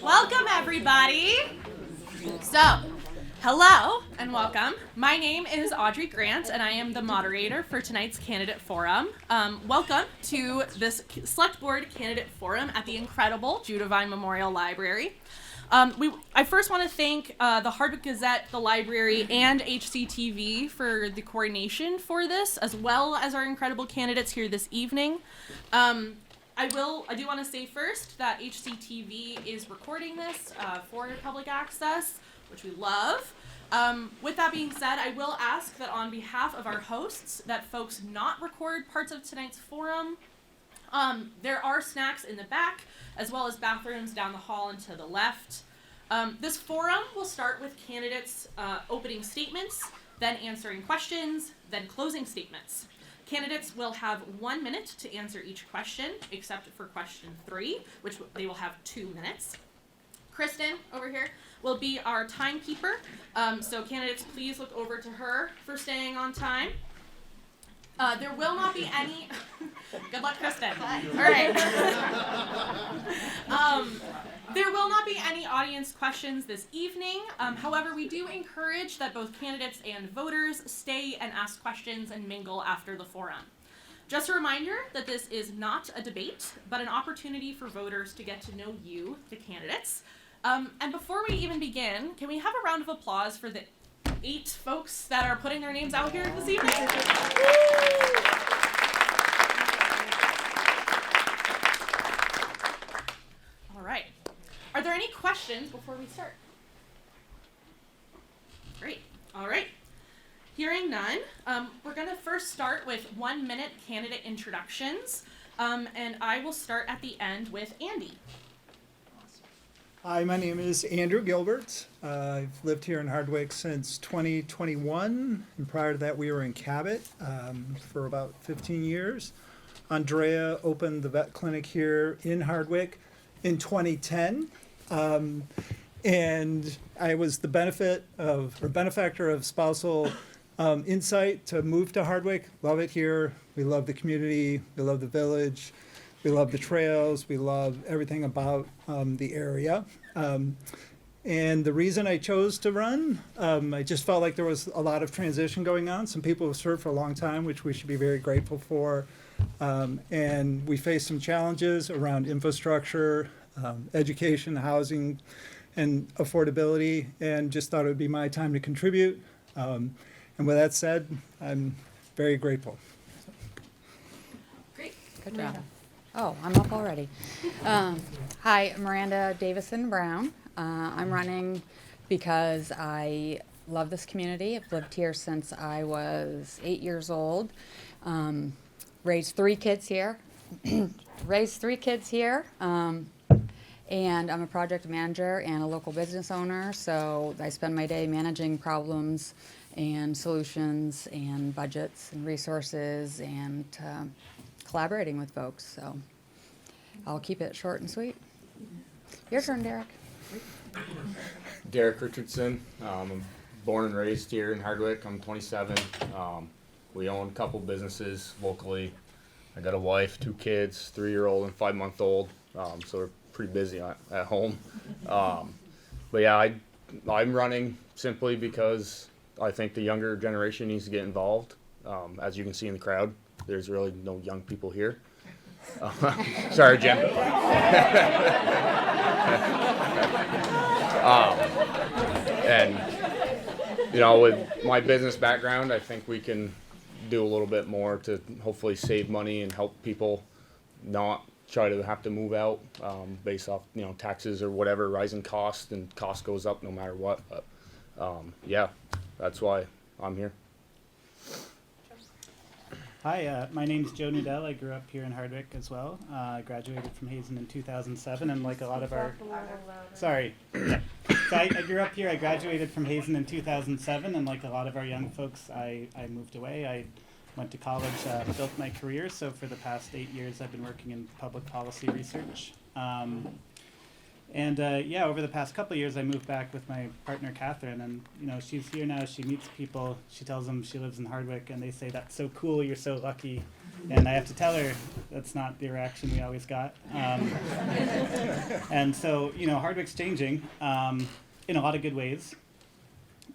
Welcome, everybody. So, hello and welcome. My name is Audrey Grant, and I am the moderator for tonight's candidate forum. Welcome to this Select Board Candidate Forum at the incredible Judavine Memorial Library. I first want to thank the Hardwick Gazette, the library, and HCTV for the coordination for this, as well as our incredible candidates here this evening. I do want to say first that HCTV is recording this for public access, which we love. With that being said, I will ask that on behalf of our hosts that folks not record parts of tonight's forum. There are snacks in the back, as well as bathrooms down the hall and to the left. This forum will start with candidates' opening statements, then answering questions, then closing statements. Candidates will have 1 minute to answer each question, except for question 3, which they will have 2 minutes. Kristen, over here, will be our timekeeper. So candidates, please look over to her for staying on time. There will not be any... Good luck, Kristen. All right. There will not be any audience questions this evening. However, we do encourage that both candidates and voters stay and ask questions and mingle after the forum. Just a reminder that this is not a debate, but an opportunity for voters to get to know you, the candidates. And before we even begin, can we have a round of applause for the 8 folks that are putting their names out here this evening? All right. Are there any questions before we start? Great. All right. Hearing none, we're going to first start with 1-minute candidate introductions, and I will start at the end with Andy. Hi, my name is Andrew Gilbert. I've lived here in Hardwick since 2021, and prior to that we were in Cabot for about 15 years. Andrea opened the vet clinic here in Hardwick in 2010, and I was the benefactor of spousal insight to move to Hardwick. Love it here. We love the community. We love the village. We love the trails. We love everything about the area. And the reason I chose to run, I just felt like there was a lot of transition going on. Some people have served for a long time, which we should be very grateful for. And we faced some challenges around infrastructure, education, housing, and affordability, and just thought it would be my time to contribute. And with that said, I'm very grateful. Great. Good job. Oh, I'm up already. Hi, Miranda Davison Brown. I'm running because I love this community. I've lived here since I was 8 years old. Raised 3 kids here. And I'm a project manager and a local business owner, so I spend my day managing problems and solutions and budgets and resources and collaborating with folks. So I'll keep it short and sweet. Your turn, Derek. Derek Richardson. I'm born and raised here in Hardwick. I'm 27. We own a couple businesses locally. I got a wife, 2 kids, 3-year-old and 5-month-old. So we're pretty busy at home. But yeah, I'm running simply because I think the younger generation needs to get involved. As you can see in the crowd, there's really no young people here. Sorry, Jim. And, you know, with my business background, I think we can do a little bit more to hopefully save money and help people not try to have to move out based off, you know, taxes or whatever, rising cost, and cost goes up no matter what. But, yeah, that's why I'm here. Hi, my name's Joe Nudell. I grew up here in Hardwick as well. I graduated from Hazen in 2007, and like a lot of our... Sorry. Yeah. So I grew up here. I graduated from Hazen in 2007, and like a lot of our young folks, I moved away. I went to college, built my career, so for the past 8 years I've been working in public policy research. Yeah, over the past couple of years, I moved back with my partner, Catherine, and, you know, she's here now. She meets people. She tells them she lives in Hardwick, and they say, "That's so cool. You're so lucky." And I have to tell her that's not the reaction we always got. And so, Hardwick's changing in a lot of good ways.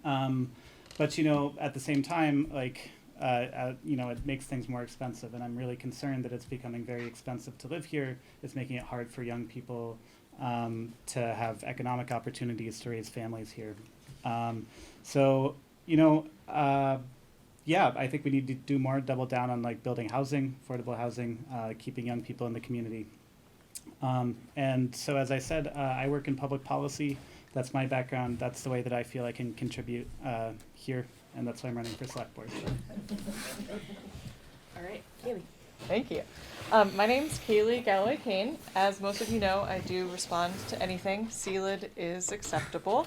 But, at the same time, it makes things more expensive. And I'm really concerned that it's becoming very expensive to live here. It's making it hard for young people to have economic opportunities to raise families here. I think we need to do more, double down on building housing, affordable housing, keeping young people in the community. And so, as I said, I work in public policy. That's my background. That's the way that I feel I can contribute here, and that's why I'm running for select board. All right, Kaylee. Thank you. My name's Kaylee Galloway Kane. As most of you know, I do respond to anything. CLID is acceptable.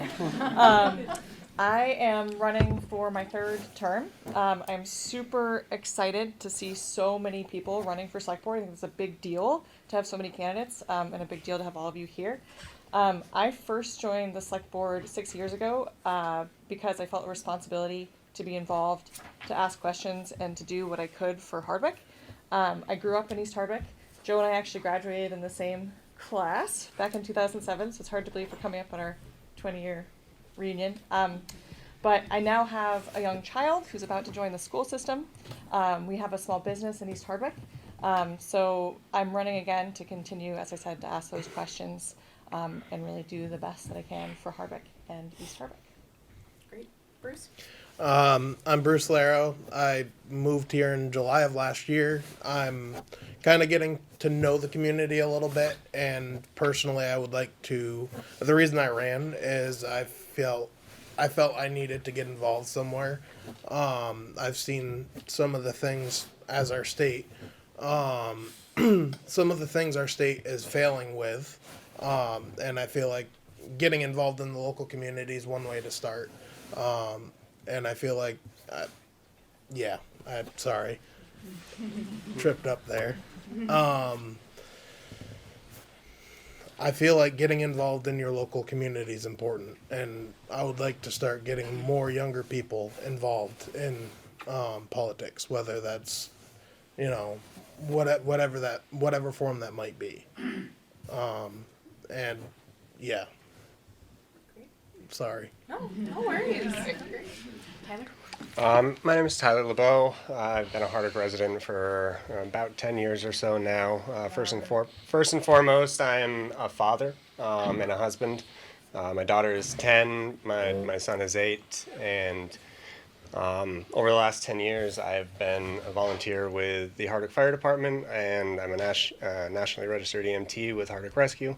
I am running for my third term. I'm super excited to see so many people running for select board. I think it's a big deal to have so many candidates, and a big deal to have all of you here. I first joined the select board 6 years ago because I felt a responsibility to be involved, to ask questions, and to do what I could for Hardwick. I grew up in East Hardwick. Joe and I actually graduated in the same class back in 2007, so it's hard to believe we're coming up on our 20-year reunion. But I now have a young child who's about to join the school system. We have a small business in East Hardwick. So I'm running again to continue, as I said, to ask those questions and really do the best that I can for Hardwick and East Hardwick. Great. Bruce? I'm Bruce Laro. I moved here in July of last year. I'm kind of getting to know the community a little bit, and personally I would like to, the reason I ran is I felt I needed to get involved somewhere. I've seen some of the things as our state, some of the things our state is failing with, and I feel like getting involved in the local community is one way to start. And I feel like, I'm sorry, tripped up there. I feel like getting involved in your local community is important, and I would like to start getting more younger people involved in politics, whether that's, whatever form that might be. And yeah. Sorry. No worries. Tyler? My name is Tyler LeBeau. I've been a Hardwick resident for about 10 years or so now. First and foremost, I am a father and a husband. My daughter is 10, my son is 8, and over the last 10 years, I've been a volunteer with the Hardwick Fire Department, and I'm a nationally registered EMT with Hardwick Rescue.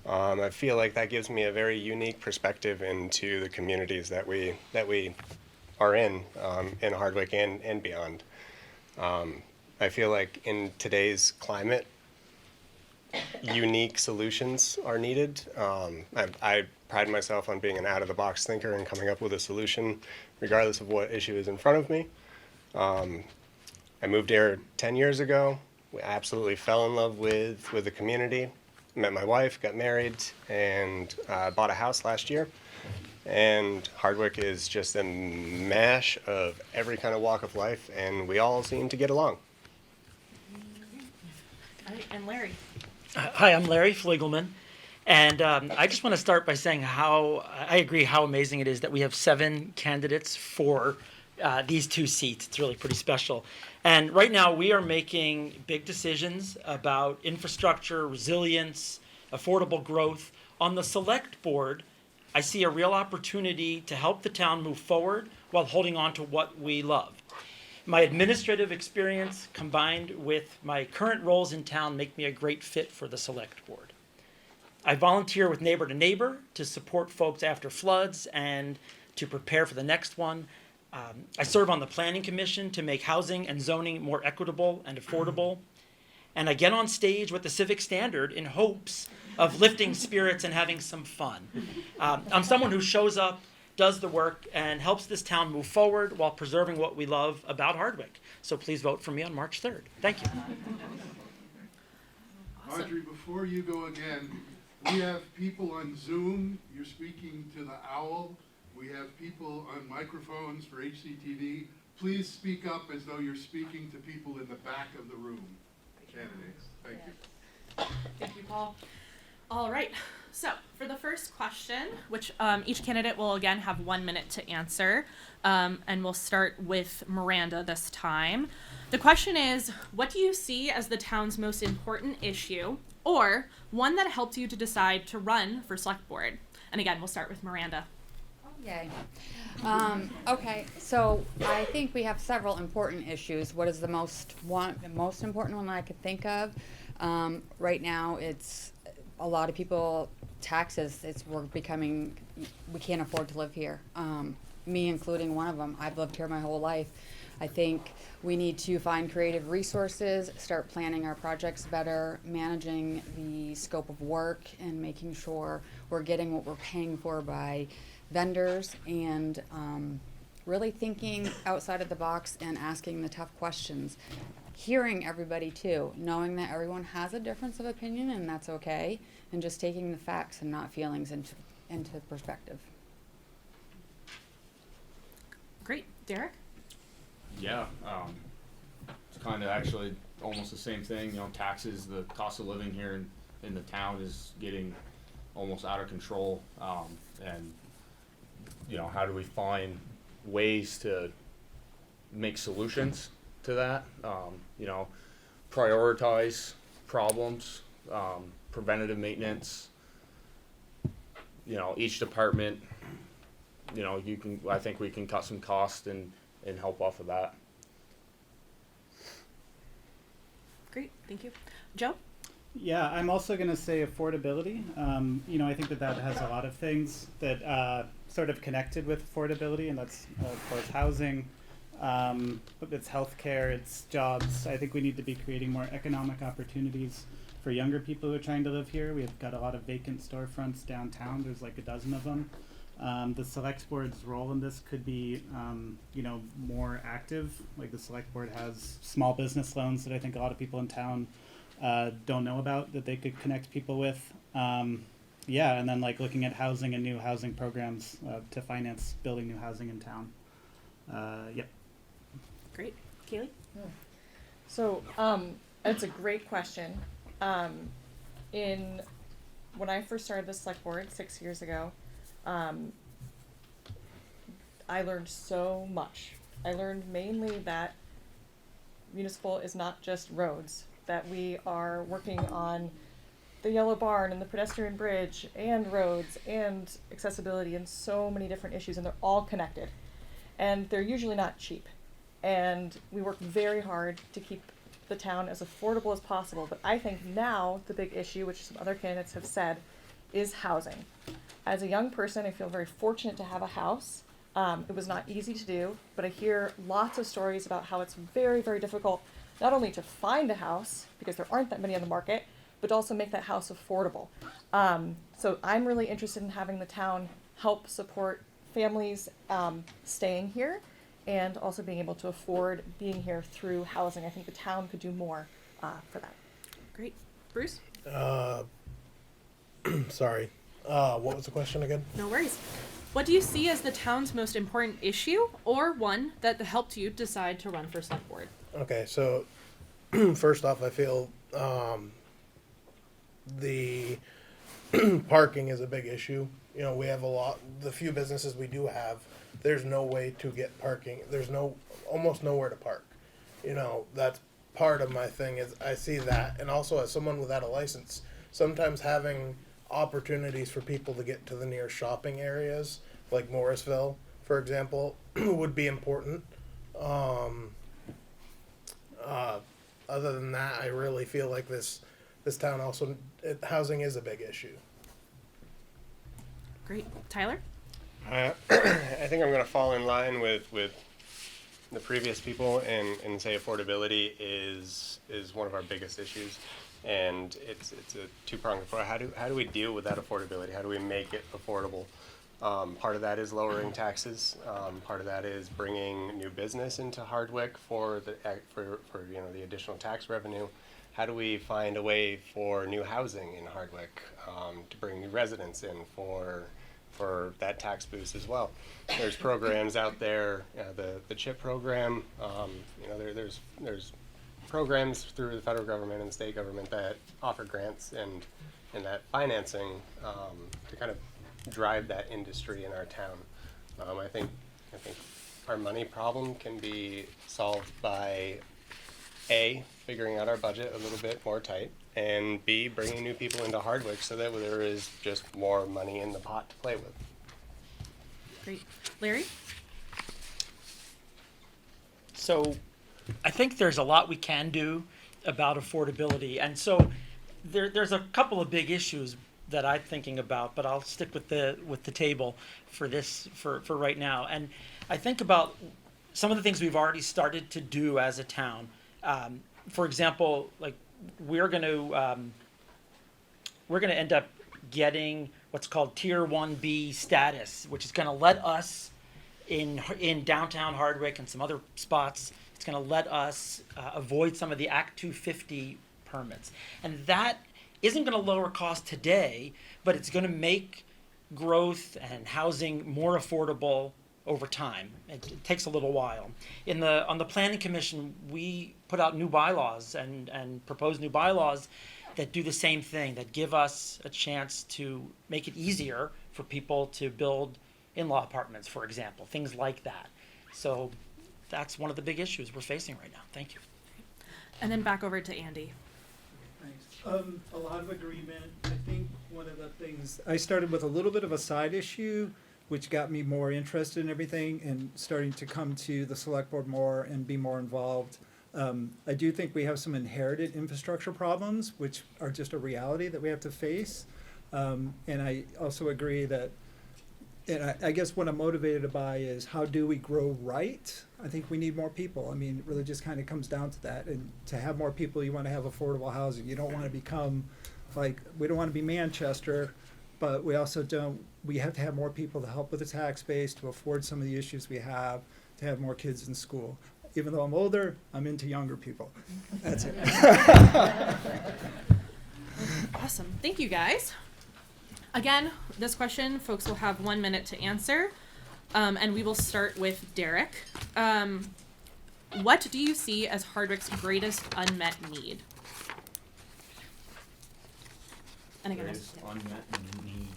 I feel like that gives me a very unique perspective into the communities that we are in Hardwick and beyond. I feel like in today's climate, unique solutions are needed. I pride myself on being an out-of-the-box thinker and coming up with a solution regardless of what issue is in front of me. I moved here 10 years ago. We absolutely fell in love with the community. Met my wife, got married, and bought a house last year. And Hardwick is just a mash of every kind of walk of life, and we all seem to get along. All right, and Larry? Hi, I'm Larry Fligelman, and I just want to start by saying how I agree how amazing it is that we have 7 candidates for these 2 seats. It's really pretty special. And right now we are making big decisions about infrastructure, resilience, affordable growth. On the select board, I see a real opportunity to help the town move forward while holding on to what we love. My administrative experience combined with my current roles in town make me a great fit for the select board. I volunteer with Neighbor to Neighbor to support folks after floods and to prepare for the next one. I serve on the Planning Commission to make housing and zoning more equitable and affordable. And I get on stage with the Civic Standard in hopes of lifting spirits and having some fun. I'm someone who shows up, does the work, and helps this town move forward while preserving what we love about Hardwick. So please vote for me on March 3rd. Thank you. Awesome. Audrey, before you go again, we have people on Zoom. You're speaking to the owl. We have people on microphones for HCTV. please speak up as though you're speaking to people in the back of the room, candidates. Thank you. Thank you, Paul. All right. So for the first question, which each candidate will again have 1 minute to answer, and we'll start with Miranda this time. The question is, what do you see as the town's most important issue, or one that helped you to decide to run for select board? And again, we'll start with Miranda. Yay. Okay, so I think we have several important issues. What is the most important one that I could think of? Right now, it's a lot of people, taxes, we can't afford to live here. Me including one of them. I've lived here my whole life. I think we need to find creative resources, start planning our projects better, managing the scope of work, and making sure we're getting what we're paying for by vendors, and really thinking outside of the box and asking the tough questions. Hearing everybody too, knowing that everyone has a difference of opinion and that's okay, and just taking the facts and not feelings into perspective. Great. Derek? Yeah, it's kind of actually almost the same thing. You know, taxes, the cost of living here in the town is getting almost out of control, and you know, how do we find ways to make solutions to that? You know, prioritize problems, preventative maintenance. You know, each department, you know, I think we can cut some cost and help off of that. Great. Thank you. Joe? Yeah, I'm also going to say affordability. You know, I think that has a lot of things that sort of connected with affordability, and that's, of course, housing, it's healthcare, it's jobs. I think we need to be creating more economic opportunities for younger people who are trying to live here. We've got a lot of vacant storefronts downtown. There's like a dozen of them. The select board's role in this could be, you know, more active. Like the select board has small business loans that I think a lot of people in town don't know about, that they could connect people with. Yeah, and then like looking at housing and new housing programs to finance building new housing in town. Yep. Great. Kaylee? So it's a great question. When I first started the select board 6 years ago, I learned so much. I learned mainly that municipal is not just roads, that we are working on the yellow barn and the pedestrian bridge and roads and accessibility and so many different issues, and they're all connected. And they're usually not cheap. And we work very hard to keep the town as affordable as possible. But I think now the big issue, which some other candidates have said, is housing. As a young person, I feel very fortunate to have a house. It was not easy to do, but I hear lots of stories about how it's very, very difficult not only to find a house, because there aren't that many on the market, but to also make that house affordable. So I'm really interested in having the town help support families staying here and also being able to afford being here through housing. I think the town could do more for that. Great. Bruce? Sorry. What was the question again? No worries. What do you see as the town's most important issue, or one that helped you decide to run for select board? Okay, so first off, I feel the parking is a big issue. You know, we have the few businesses we do have, there's no way to get parking. There's almost nowhere to park. You know, that's part of my thing is I see that. And also as someone without a license, sometimes having opportunities for people to get to the near shopping areas, like Morrisville, for example, would be important. Other than that, I really feel like this town also, housing is a big issue. Great. Tyler? I think I'm going to fall in line with the previous people and say affordability is one of our biggest issues, and it's a two-pronged approach. How do we deal with that affordability? How do we make it affordable? Part of that is lowering taxes. Part of that is bringing new business into Hardwick for the additional tax revenue. How do we find a way for new housing in Hardwick to bring new residents in for for that tax boost as well. There's programs out there, the CHIP program. There's programs through the federal government and the state government that offer grants and that financing to kind of drive that industry in our town. I think our money problem can be solved by A, figuring out our budget a little bit more tight, and B, bringing new people into Hardwick so that there is just more money in the pot to play with. Great. Larry? So I think there's a lot we can do about affordability. And so there's a couple of big issues that I'm thinking about, but I'll stick with the table for this for right now. And I think about some of the things we've already started to do as a town. For example, like we're going to end up getting what's called Tier 1B status, which is going to let us in downtown Hardwick and some other spots. It's going to let us avoid some of the Act 250 permits, and that isn't going to lower cost today, but it's going to make growth and housing more affordable over time. It takes a little while. On the Planning Commission, we put out new bylaws and propose new bylaws that do the same thing, that give us a chance to make it easier for people to build in-law apartments, for example, things like that. So that's one of the big issues we're facing right now. Thank you. And then back over to Andy. Thanks. A lot of agreement. I think one of the things, I started with a little bit of a side issue, which got me more interested in everything and starting to come to the select board more and be more involved. I do think we have some inherited infrastructure problems, which are just a reality that we have to face. And I also agree that, and I guess what I'm motivated by is how do we grow right? I think we need more people. I mean, it really just kind of comes down to that. And to have more people, you want to have affordable housing. You don't want to become like, we don't want to be Manchester, but we also don't, we have to have more people to help with the tax base, to afford some of the issues we have, to have more kids in school. Even though I'm older, I'm into younger people. That's it. Awesome. Thank you, guys. Again, this question, folks will have 1 minute to answer. And we will start with Derek. What do you see as Hardwick's greatest unmet need? And again, Greatest unmet need.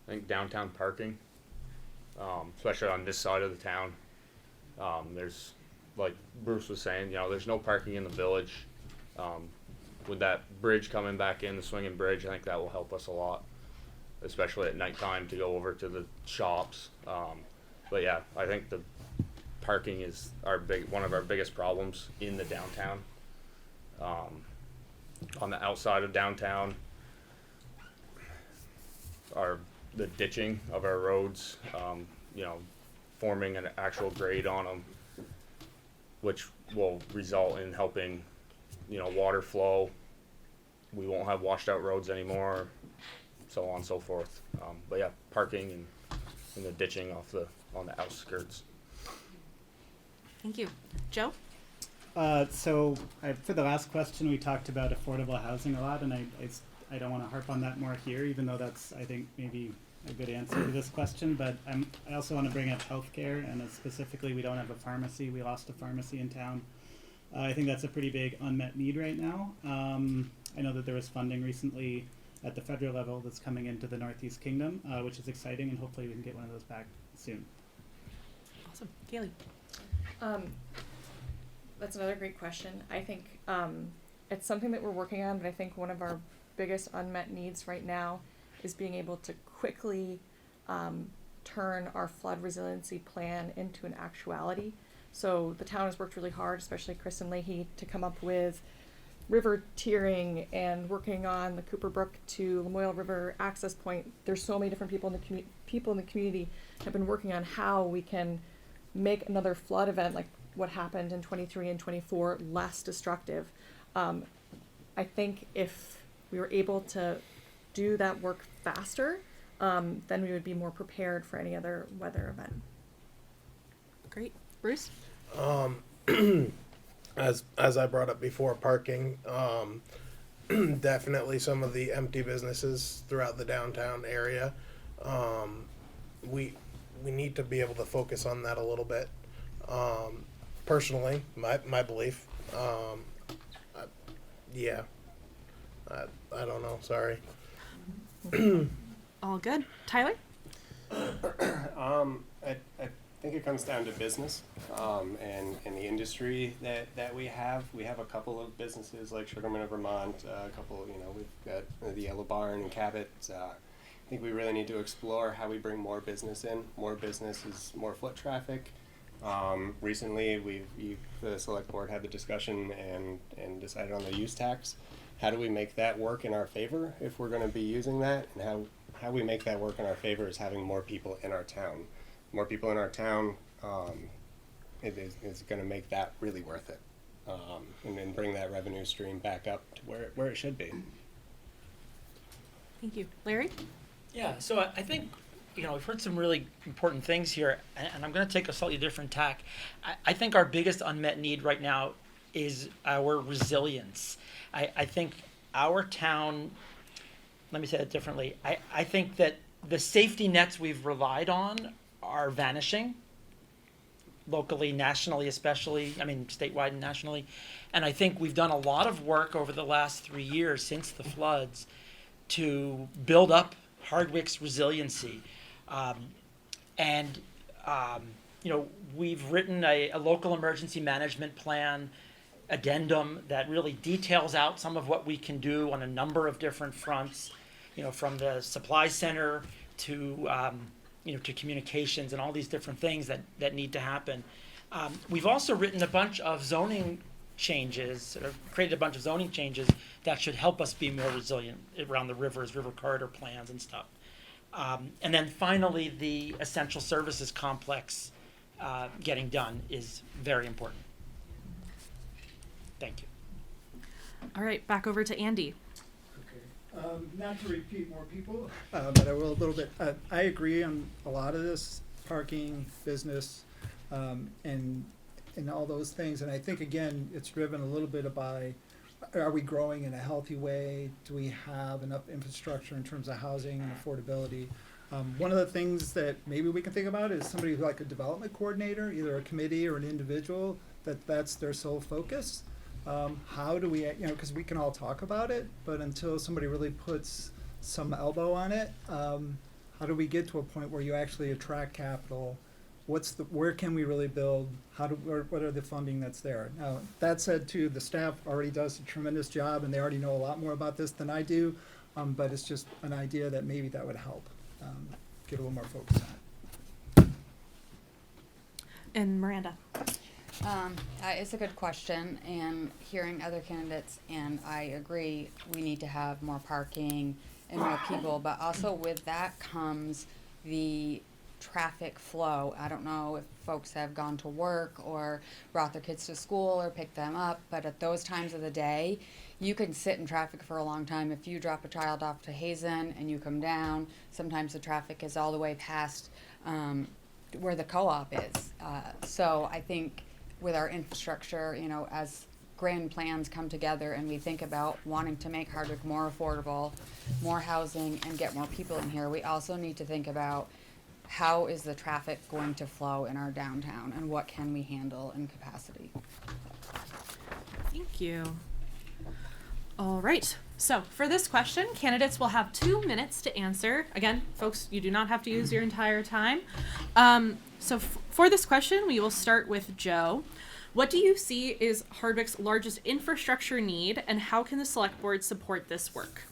I think downtown parking, especially on this side of the town. There's, like Bruce was saying, there's no parking in the village. With that bridge coming back in, the swinging bridge, I think that will help us a lot, especially at nighttime to go over to the shops. But yeah, I think the parking is one of our biggest problems in the downtown. On the outside of downtown, the ditching of our roads, forming an actual grade on them, which will result in helping, water flow. We won't have washed out roads anymore, so on and so forth. But yeah, parking and the ditching on the outskirts. Thank you. Joe? For the last question, we talked about affordable housing a lot, and I don't want to harp on that more here, even though that's, I think, maybe a good answer to this question. But I also want to bring up healthcare, and specifically, we don't have a pharmacy. We lost a pharmacy in town. I think that's a pretty big unmet need right now. I know that there was funding recently at the federal level that's coming into the Northeast Kingdom, which is exciting, and hopefully we can get one of those back soon. Awesome. Kaylee? That's another great question. I think it's something that we're working on, but I think one of our biggest unmet needs right now is being able to quickly turn our flood resiliency plan into an actuality. So the town has worked really hard, especially Chris and Leahy, to come up with river tiering and working on the Cooper Brook to Lamoille River access point. There's so many different people in the community have been working on how we can make another flood event like what happened in 23 and 24 less destructive. I think if we were able to do that work faster, then we would be more prepared for any other weather event. Great. Bruce? As I brought up before, parking, definitely some of the empty businesses throughout the downtown area. We need to be able to focus on that a little bit. Personally, my belief. Yeah. I don't know. Sorry. All good. Tyler? I think it comes down to business and the industry that we have. We have a couple of businesses like Sugarman of Vermont, a couple, we've got the Yellow Barn and Cabot. I think we really need to explore how we bring more business in. More business is more foot traffic. Recently, the select board had the discussion and decided on the use tax. How do we make that work in our favor if we're going to be using that? And how we make that work in our favor is having more people in our town. More people in our town is going to make that really worth it, and then bring that revenue stream back up to where it should be. Thank you. Larry? Yeah, so I think, we've heard some really important things here, and I'm going to take a slightly different tack. I think our biggest unmet need right now is our resilience. I think our town, let me say it differently, I think that the safety nets we've relied on are vanishing, locally, nationally especially, statewide and nationally. And I think we've done a lot of work over the last 3 years since the floods to build up Hardwick's resiliency. We've written a local emergency management plan addendum that really details out some of what we can do on a number of different fronts, from the supply center to to communications and all these different things that need to happen. We've also written a bunch of zoning changes, or created a bunch of zoning changes that should help us be more resilient around the rivers, river corridor plans and stuff. And then finally, the essential services complex getting done is very important. Thank you. All right, back over to Andy. Not to repeat more people, but I will a little bit. I agree on a lot of this, parking, business, and all those things. And I think, again, it's driven a little bit by, are we growing in a healthy way? Do we have enough infrastructure in terms of housing and affordability? One of the things that maybe we can think about is somebody like a development coordinator, either a committee or an individual, that's their sole focus. How do we, because we can all talk about it, but until somebody really puts some elbow on it, how do we get to a point where you actually attract capital? Where can we really build? What are the funding that's there? Now, that said, too, the staff already does a tremendous job, and they already know a lot more about this than I do, but it's just an idea that maybe that would help get a little more focus on it. And Miranda. It's a good question, and hearing other candidates, and I agree, we need to have more parking and more people, but also with that comes the traffic flow. I don't know if folks have gone to work or brought their kids to school or picked them up, but at those times of the day, you can sit in traffic for a long time. If you drop a child off to Hazen and you come down, sometimes the traffic is all the way past where the co-op is. So I think with our infrastructure, as grand plans come together and we think about wanting to make Hardwick more affordable, more housing, and get more people in here, we also need to think about how is the traffic going to flow in our downtown and what can we handle in capacity. Thank you. All right. So for this question, candidates will have 2 minutes to answer. Again, folks, you do not have to use your entire time. For this question, we will start with Joe. What do you see is Hardwick's largest infrastructure need, and how can the select board support this work?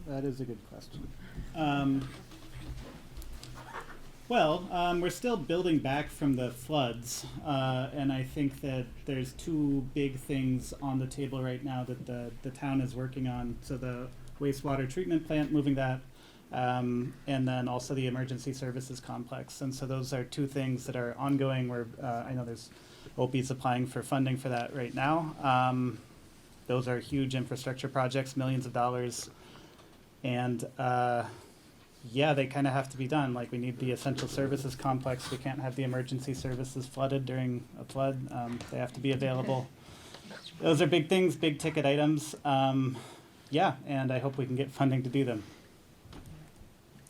That is a good question. We're still building back from the floods, and I think that there's 2 big things on the table right now that the town is working on. So the wastewater treatment plant, moving that, and then also the emergency services complex. And so those are 2 things that are ongoing. Where I know there's OP's applying for funding for that right now. Those are huge infrastructure projects, millions of dollars, and they kind of have to be done. Like, we need the essential services complex. We can't have the emergency services flooded during a flood. They have to be available. those are big things, big ticket items. Yeah, and I hope we can get funding to do them.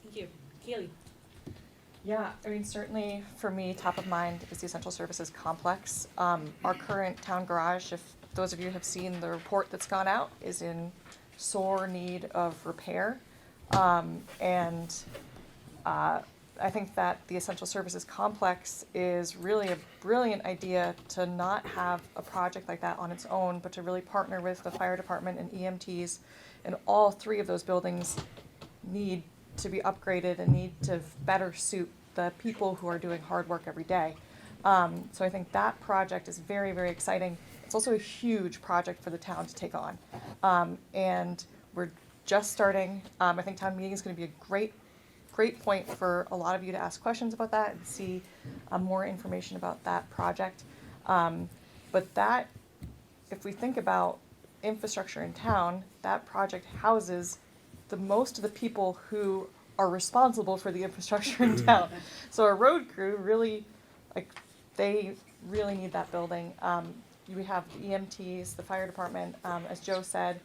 Thank you. Keely. Yeah, I mean, certainly for me, top of mind is the essential services complex. Our current town garage, if those of you have seen the report that's gone out, is in sore need of repair. I think that the essential services complex is really a brilliant idea to not have a project like that on its own, but to really partner with the fire department and EMTs. And all three of those buildings need to be upgraded and need to better suit the people who are doing hard work every day. So I think that project is very, very exciting. It's also a huge project for the town to take on. And we're just starting. I think town meeting is going to be a great point for a lot of you to ask questions about that and see more information about that project. But that, if we think about infrastructure in town, that project houses most of the people who are responsible for the infrastructure in town. So our road crew really, they really need that building. We have the EMTs, the fire department, as Joe said,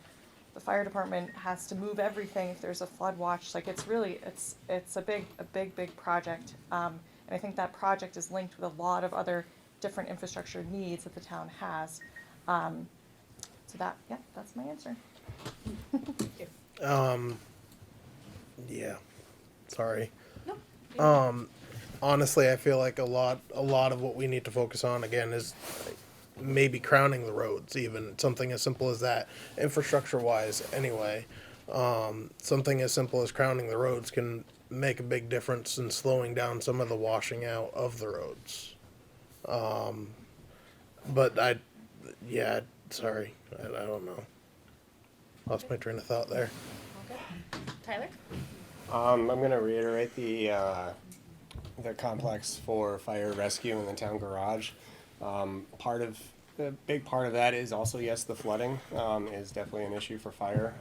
the fire department has to move everything if there's a flood watch. It's a big project. And I think that project is linked with a lot of other different infrastructure needs that the town has. That's my answer. Yeah. Sorry. No. Honestly, I feel like a lot of what we need to focus on again is maybe crowning the roads, even something as simple as that, infrastructure wise anyway. Something as simple as crowning the roads can make a big difference in slowing down some of the washing out of the roads. Sorry, I don't know. Lost my train of thought there. Okay. Tyler? I'm going to reiterate the complex for fire rescue in the town garage. A big part of that is also, yes, the flooding is definitely an issue for fire.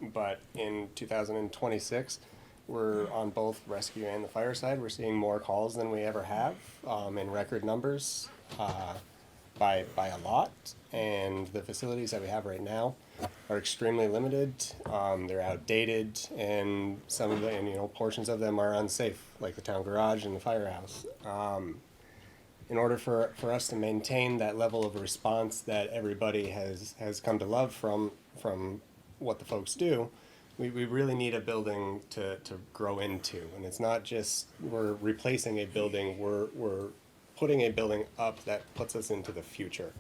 But in 2026, we're on both rescue and the fire side. We're seeing more calls than we ever have in record numbers by a lot. And the facilities that we have right now are extremely limited. They're outdated, and some of the portions of them are unsafe, like the town garage and the firehouse. In order for us to maintain that level of response that everybody has come to love from what the folks do, we really need a building to grow into. And it's not just we're replacing a building, we're putting a building up that puts us into the future.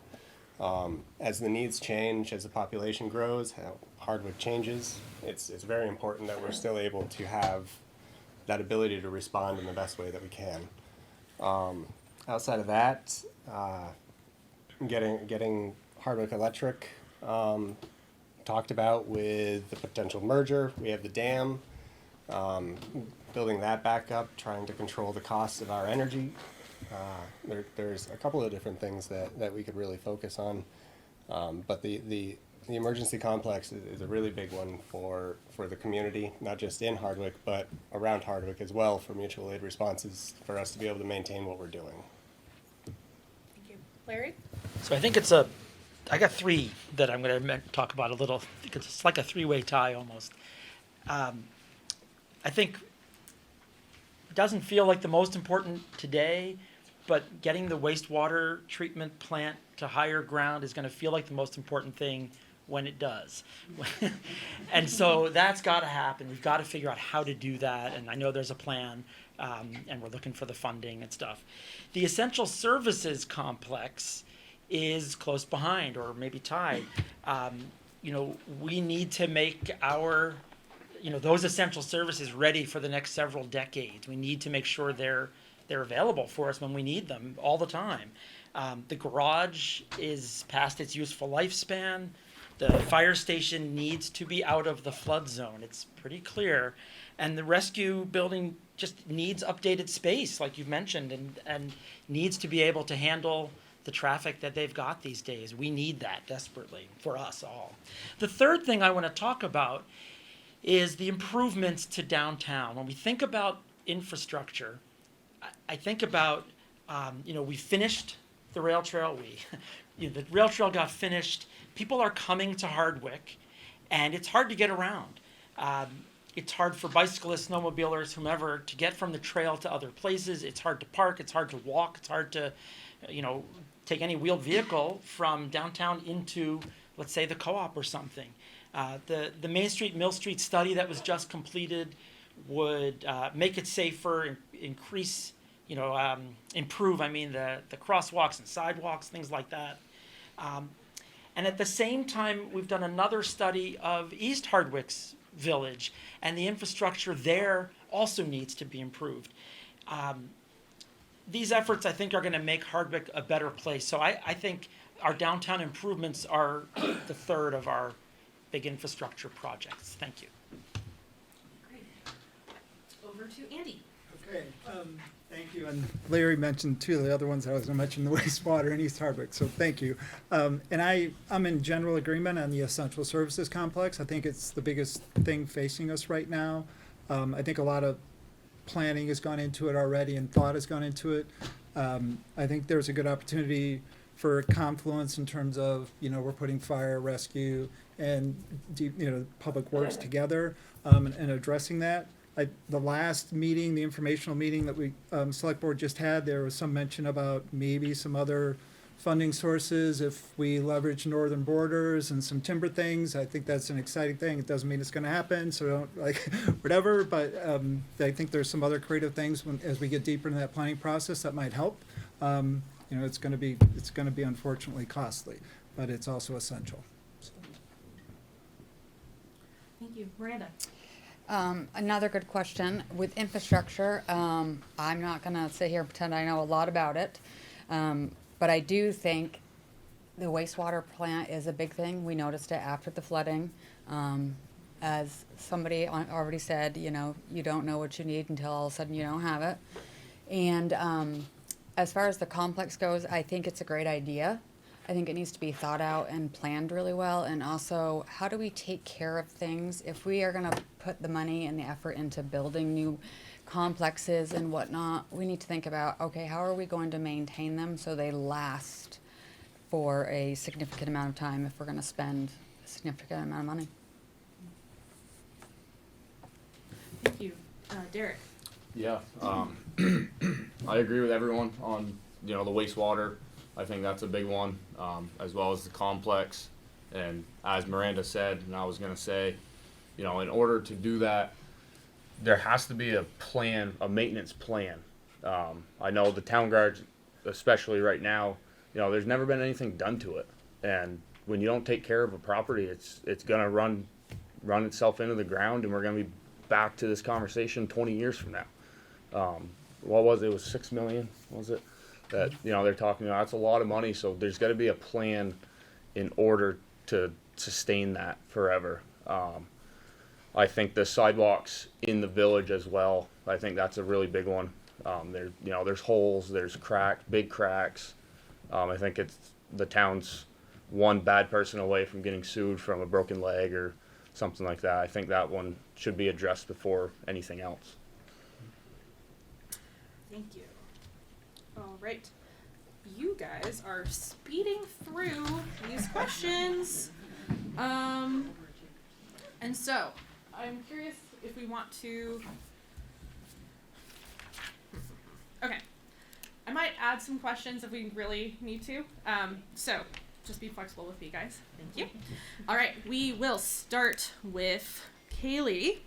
As the needs change, as the population grows, how Hardwick changes, it's very important that we're still able to have that ability to respond in the best way that we can. Outside of that, getting Hardwick Electric talked about with the potential merger. We have the dam, building that back up, trying to control the costs of our energy. There's a couple of different things that we could really focus on, but the emergency complex is a really big one for the community, not just in Hardwick, but around Hardwick as well, for mutual aid responses, for us to be able to maintain what we're doing. Thank you. Larry? So I think I got three that I'm going to talk about a little, because it's like a three-way tie almost. I think it doesn't feel like the most important today, but getting the wastewater treatment plant to higher ground is going to feel like the most important thing when it does. And so that's got to happen. We've got to figure out how to do that, and I know there's a plan, and we're looking for the funding and stuff. The essential services complex is close behind, or maybe tied. We need to make our, those essential services ready for the next several decades. We need to make sure they're available for us when we need them all the time. The garage is past its useful lifespan. The fire station needs to be out of the flood zone. It's pretty clear. And the rescue building just needs updated space, like you've mentioned, and needs to be able to handle the traffic that they've got these days. We need that desperately for us all. The third thing I want to talk about is the improvements to downtown. When we think about infrastructure, I think about, we finished the rail trail. the rail trail got finished. People are coming to Hardwick, and it's hard to get around. It's hard for bicyclists, snowmobilers, whomever, to get from the trail to other places. It's hard to park. It's hard to walk. It's hard to, take any wheeled vehicle from downtown into, let's say, the co-op or something. The Main Street, Mill Street study that was just completed would make it safer, increase, improve, the crosswalks and sidewalks, things like that. And at the same time, we've done another study of East Hardwick's village, and the infrastructure there also needs to be improved. These efforts, I think, are going to make Hardwick a better place. So I think our downtown improvements are the third of our big infrastructure projects. Thank you. Great. Over to Andy. Okay, thank you. And Larry mentioned two of the other ones I was going to mention, the wastewater and East Hardwick, so thank you. And I'm in general agreement on the essential services complex. I think it's the biggest thing facing us right now. I think a lot of planning has gone into it already and thought has gone into it. I think there's a good opportunity for confluence in terms of, we're putting fire, rescue, and, public works together and addressing that. The last meeting, the informational meeting that we, select board just had, there was some mention about maybe some other funding sources if we leverage northern borders and some timber things. I think that's an exciting thing. It doesn't mean it's going to happen, so don't whatever. But I think there's some other creative things as we get deeper into that planning process that might help. It's going to be unfortunately costly, but it's also essential. So. Thank you, Miranda. Another good question with infrastructure. I'm not going to sit here and pretend I know a lot about it. But I do think the wastewater plant is a big thing. We noticed it after the flooding. As somebody already said, you don't know what you need until all of a sudden you don't have it. And as far as the complex goes, I think it's a great idea. I think it needs to be thought out and planned really well. And also, how do we take care of things? If we are going to put the money and the effort into building new complexes and whatnot, we need to think about, okay, how are we going to maintain them so they last for a significant amount of time if we're going to spend a significant amount of money? Thank you. Derek. Yeah, I agree with everyone on, the wastewater. I think that's a big one, as well as the complex. And as Miranda said, and I was going to say, in order to do that, there has to be a plan, a maintenance plan. I know the town guards, especially right now, there's never been anything done to it. And when you don't take care of a property, it's going to run itself into the ground, and we're going to be back to this conversation 20 years from now. What was it? It was $6 million, was it? That, they're talking about. That's a lot of money, so there's got to be a plan in order to sustain that forever. I think the sidewalks in the village as well, I think that's a really big one. There's holes, there's big cracks. I think it's the town's one bad person away from getting sued from a broken leg or something like that. I think that one should be addressed before anything else. Thank you. All right. You guys are speeding through these questions. And so, I'm curious if we want to... Okay. I might add some questions if we really need to. So, just be flexible with me, guys. Thank you. All right. We will start with Kaylee.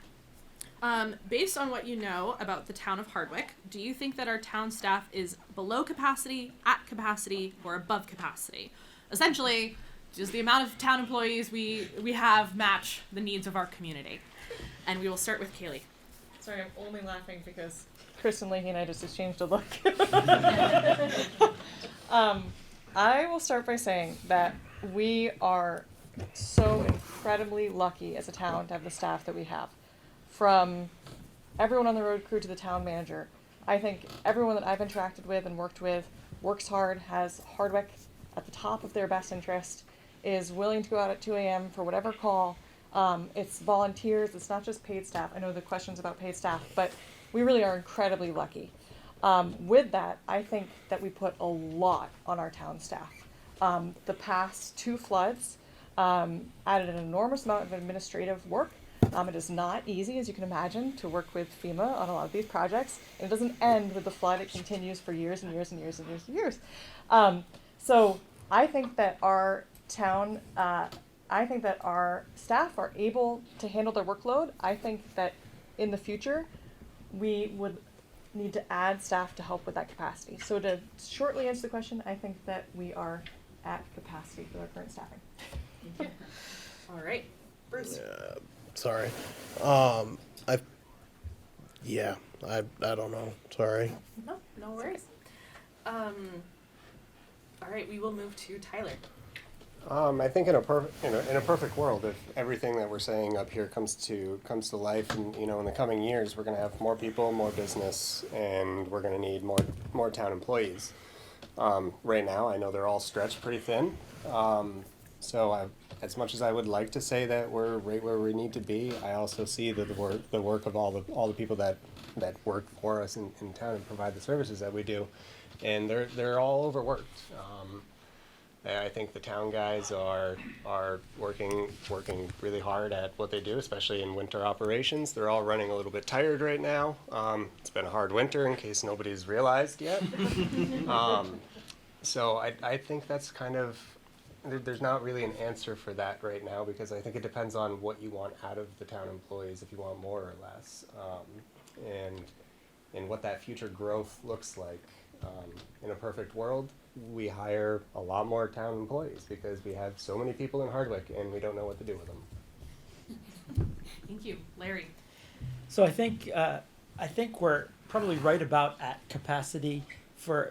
Based on what you know about the town of Hardwick, do you think that our town staff is below capacity, at capacity, or above capacity? Essentially, does the amount of town employees we have match the needs of our community? And we will start with Kaylee. Sorry, I'm only laughing because Kristen Leahy and I just exchanged a look. I will start by saying that we are so incredibly lucky as a town to have the staff that we have. From everyone on the road crew to the town manager, I think everyone that I've interacted with and worked with works hard, has Hardwick at the top of their best interest, is willing to go out at 2 a.m. for whatever call. It's volunteers, it's not just paid staff. I know the question's about paid staff, but we really are incredibly lucky. With that, I think that we put a lot on our town staff. The past 2 floods added an enormous amount of administrative work. It is not easy, as you can imagine, to work with FEMA on a lot of these projects. And it doesn't end with the flood, it continues for years and years and years and years and years. So I think that our town, I think that our staff are able to handle their workload. I think that in the future, we would need to add staff to help with that capacity. So to shortly answer the question, I think that we are at capacity with our current staffing. All right, Bruce. Sorry. I don't know. Sorry. No worries. All right, we will move to Tyler. I think in a perfect world, if everything that we're saying up here comes to life, and in the coming years, we're going to have more people, more business, and we're going to need more town employees. Right now, I know they're all stretched pretty thin. As much as I would like to say that we're right where we need to be, I also see the work of all the people that work for us in town and provide the services that we do, and they're all overworked. I think the town guys are working really hard at what they do, especially in winter operations. They're all running a little bit tired right now. It's been a hard winter, in case nobody's realized yet. So I think that's kind of, there's not really an answer for that right now, because I think it depends on what you want out of the town employees, if you want more or less, and what that future growth looks like. In a perfect world, we hire a lot more town employees because we have so many people in Hardwick and we don't know what to do with them. Thank you, Larry. So I think we're probably right about at capacity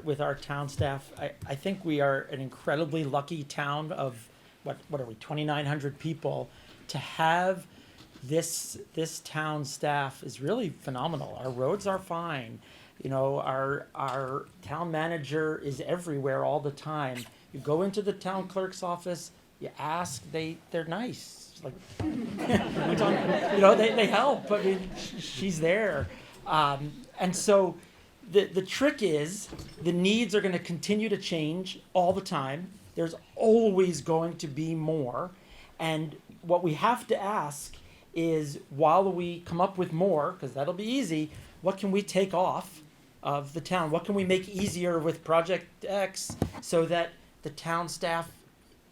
with our town staff. I think we are an incredibly lucky town of what are we, 2,900 people. To have this town staff is really phenomenal. Our roads are fine. Our town manager is everywhere all the time. You go into the town clerk's office, you ask, they're nice. Like, they help. I mean, she's there. And so the trick is the needs are going to continue to change all the time. There's always going to be more. And what we have to ask is, while we come up with more, because that'll be easy, what can we take off of the town? What can we make easier with Project X so that the town staff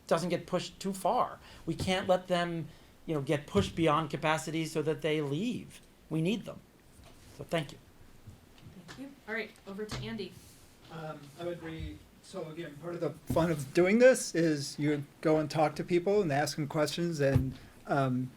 doesn't get pushed too far? We can't let them, get pushed beyond capacity so that they leave. We need them. So thank you. Thank you. All right, over to Andy. I would agree. So again, part of the fun of doing this is you go and talk to people and ask them questions, and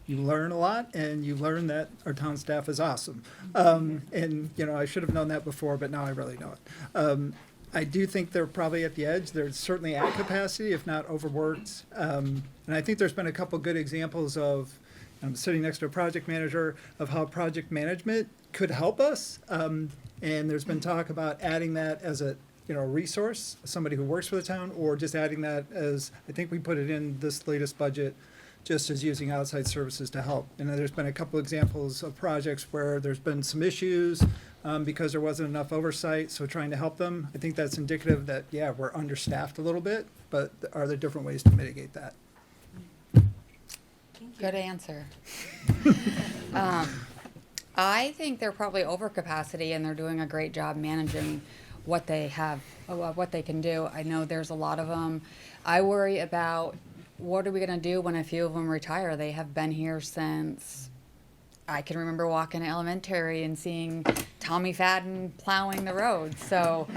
you learn a lot, and you learn that our town staff is awesome. And I should have known that before, but now I really know it. I do think they're probably at the edge. They're certainly at capacity, if not overworked. And I think there's been a couple good examples of, I'm sitting next to a project manager, of how project management could help us. And there's been talk about adding that as a resource, somebody who works for the town, or just adding that as, I think we put it in this latest budget, just as using outside services to help. And there's been a couple examples of projects where there's been some issues because there wasn't enough oversight, so trying to help them. I think that's indicative that, yeah, we're understaffed a little bit, but are there different ways to mitigate that? Good answer. I think they're probably over capacity, and they're doing a great job managing what they have, what they can do. I know there's a lot of them. I worry about, what are we going to do when a few of them retire? They have been here since I can remember walking to elementary and seeing Tommy Fadden plowing the road. So,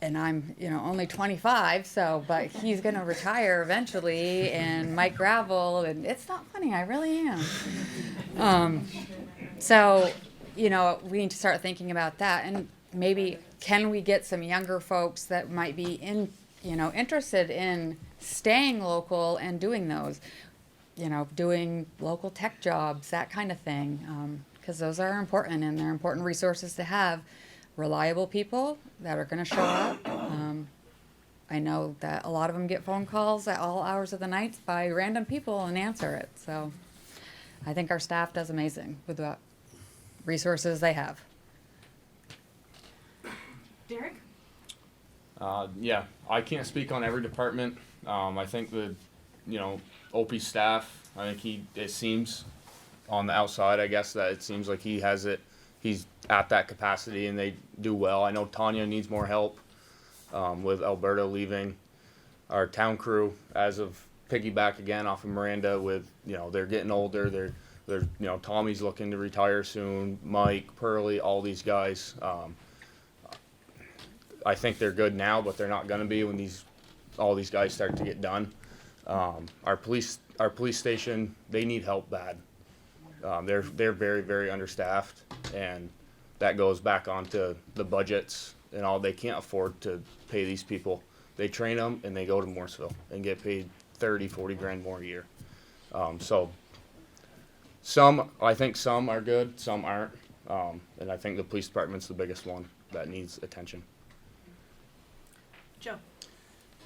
and I'm, only 25, but he's going to retire eventually, and Mike Gravel, and it's not funny, I really am. So, we need to start thinking about that, and maybe can we get some younger folks that might be interested in staying local and doing those, doing local tech jobs, that kind of thing, because those are important, and they're important resources to have. Reliable people that are going to show up. I know that a lot of them get phone calls at all hours of the night by random people and answer it. So I think our staff does amazing with the resources they have. Derek? Yeah, I can't speak on every department. I think the, OP staff, it seems on the outside, I guess, that it seems like he's at that capacity and they do well. I know Tanya needs more help, with Alberta leaving. Our town crew, as of piggyback again off of Miranda with, they're getting older. They're Tommy's looking to retire soon. Mike, Pearlie, all these guys. I think they're good now, but they're not going to be when all these guys start to get done. Our police station, they need help bad. They're very, very understaffed, and that goes back onto the budgets and all. They can't afford to pay these people. They train them and they go to Morrisville and get paid 30, 40 grand more a year. So I think some are good, some aren't. And I think the police department's the biggest one that needs attention. Joe.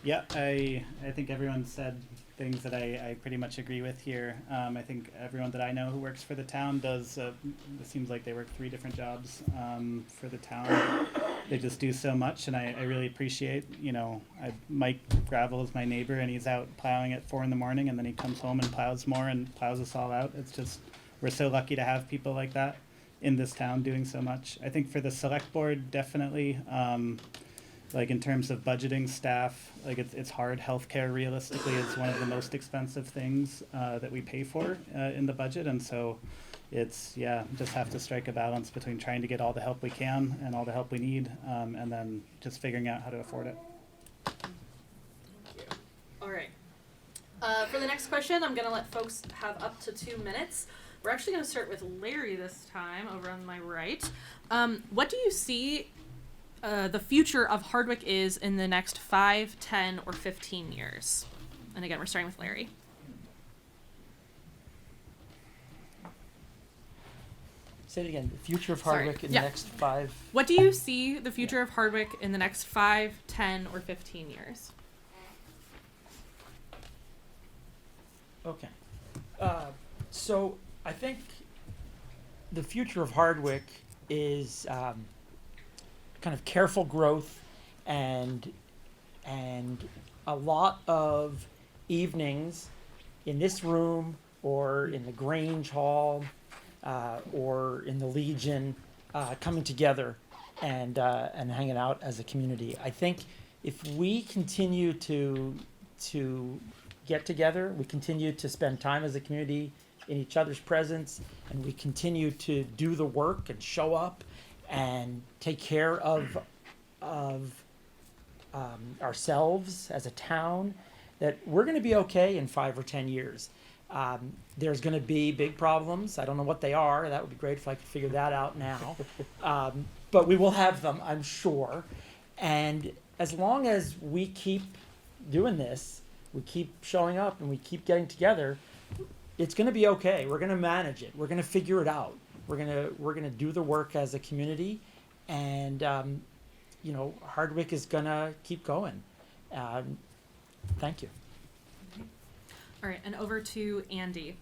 Yeah, I think everyone said things that I pretty much agree with here. I think everyone that I know who works for the town does, it seems like they work 3 different jobs for the town. They just do so much, and I really appreciate, Mike Gravel is my neighbor, and he's out plowing at 4 in the morning, and then he comes home and plows more and plows us all out. It's just, we're so lucky to have people like that in this town doing so much. I think for the select board, definitely, like in terms of budgeting staff, like it's hard. Healthcare realistically is one of the most expensive things that we pay for in the budget, and so it's just have to strike a balance between trying to get all the help we can and all the help we need, and then just figuring out how to afford it. Thank you. All right. For the next question, I'm going to let folks have up to 2 minutes. We're actually going to start with Larry this time, over on my right. What do you see the future of Hardwick is in the next 5, 10, or 15 years? And again, we're starting with Larry. Say it again. The future of Sorry. Hardwick in Yeah. the next 5. What do you see the future of Hardwick in the next 5, 10, or 15 years? Okay. So I think the future of Hardwick is kind of careful growth and a lot of evenings in this room or in the Grange Hall or in the Legion coming together and hanging out as a community. I think if we continue to get together, we continue to spend time as a community in each other's presence, and we continue to do the work and show up and take care of ourselves as a town, that we're going to be okay in 5 or 10 years. There's going to be big problems. I don't know what they are. That would be great if I could figure that out now. But we will have them, I'm sure. And as long as we keep doing this, we keep showing up and we keep getting together, it's going to be okay. We're going to manage it. We're going to figure it out. We're gonna do the work as a community, and Hardwick is gonna keep going. Thank you. All right, and over to Andy.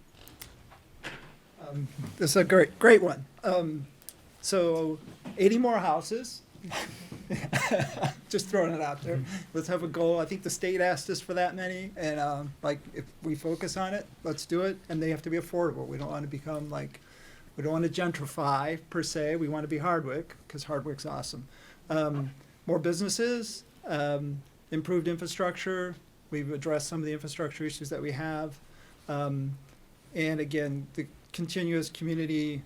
This is a great one. So 80 more houses. Just throwing it out there. Let's have a goal. I think the state asked us for that many, and if we focus on it, let's do it. And they have to be affordable. We don't want to become we don't want to gentrify per se. We want to be Hardwick because Hardwick's awesome. More businesses, improved infrastructure. We've addressed some of the infrastructure issues that we have. And again, the continuous community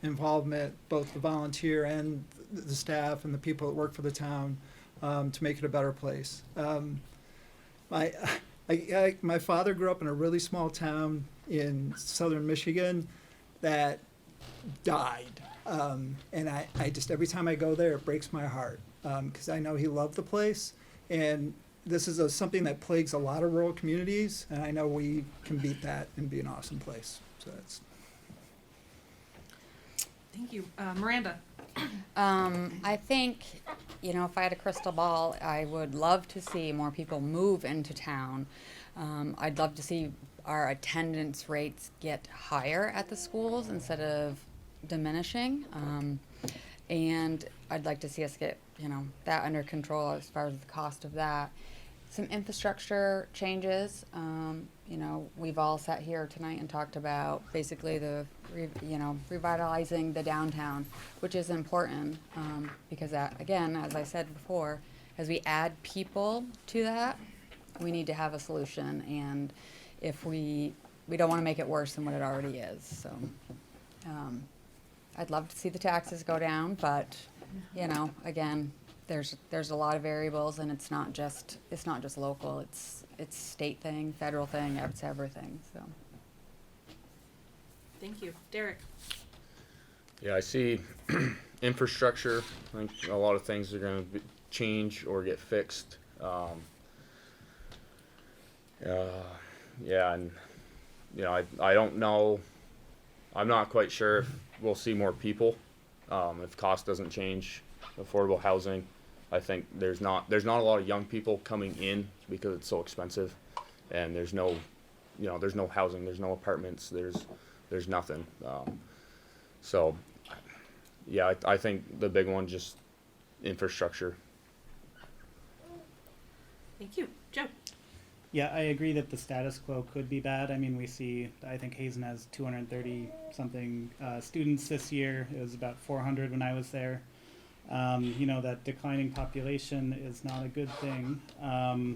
involvement, both the volunteer and the staff and the people that work for the town, to make it a better place. My father grew up in a really small town in southern Michigan that died. And I just, every time I go there, it breaks my heart because I know he loved the place. And this is something that plagues a lot of rural communities, and I know we can beat that and be an awesome place. So that's. Thank you. Miranda. I think, if I had a crystal ball, I would love to see more people move into town. I'd love to see our attendance rates get higher at the schools instead of diminishing. And I'd like to see us get that under control as far as the cost of that. Some infrastructure changes. We've all sat here tonight and talked about basically revitalizing the downtown, which is important because that, again, as I said before, as we add people to that, we need to have a solution. And if we don't want to make it worse than what it already is. So I'd love to see the taxes go down, but again, there's a lot of variables, and it's not just local. It's state thing, federal thing, it's everything. So. Thank you, Derek. Yeah, I see infrastructure. I think a lot of things are going to change or get fixed. Yeah, and I don't know. I'm not quite sure if we'll see more people if cost doesn't change. Affordable housing. I think there's not a lot of young people coming in because it's so expensive, and there's no housing, there's no apartments, there's nothing. So, yeah, I think the big one just infrastructure. Thank you, Joe. Yeah, I agree that the status quo could be bad. I mean, I think Hazen has 230 something students this year. It was about 400 when I was there. That declining population is not a good thing.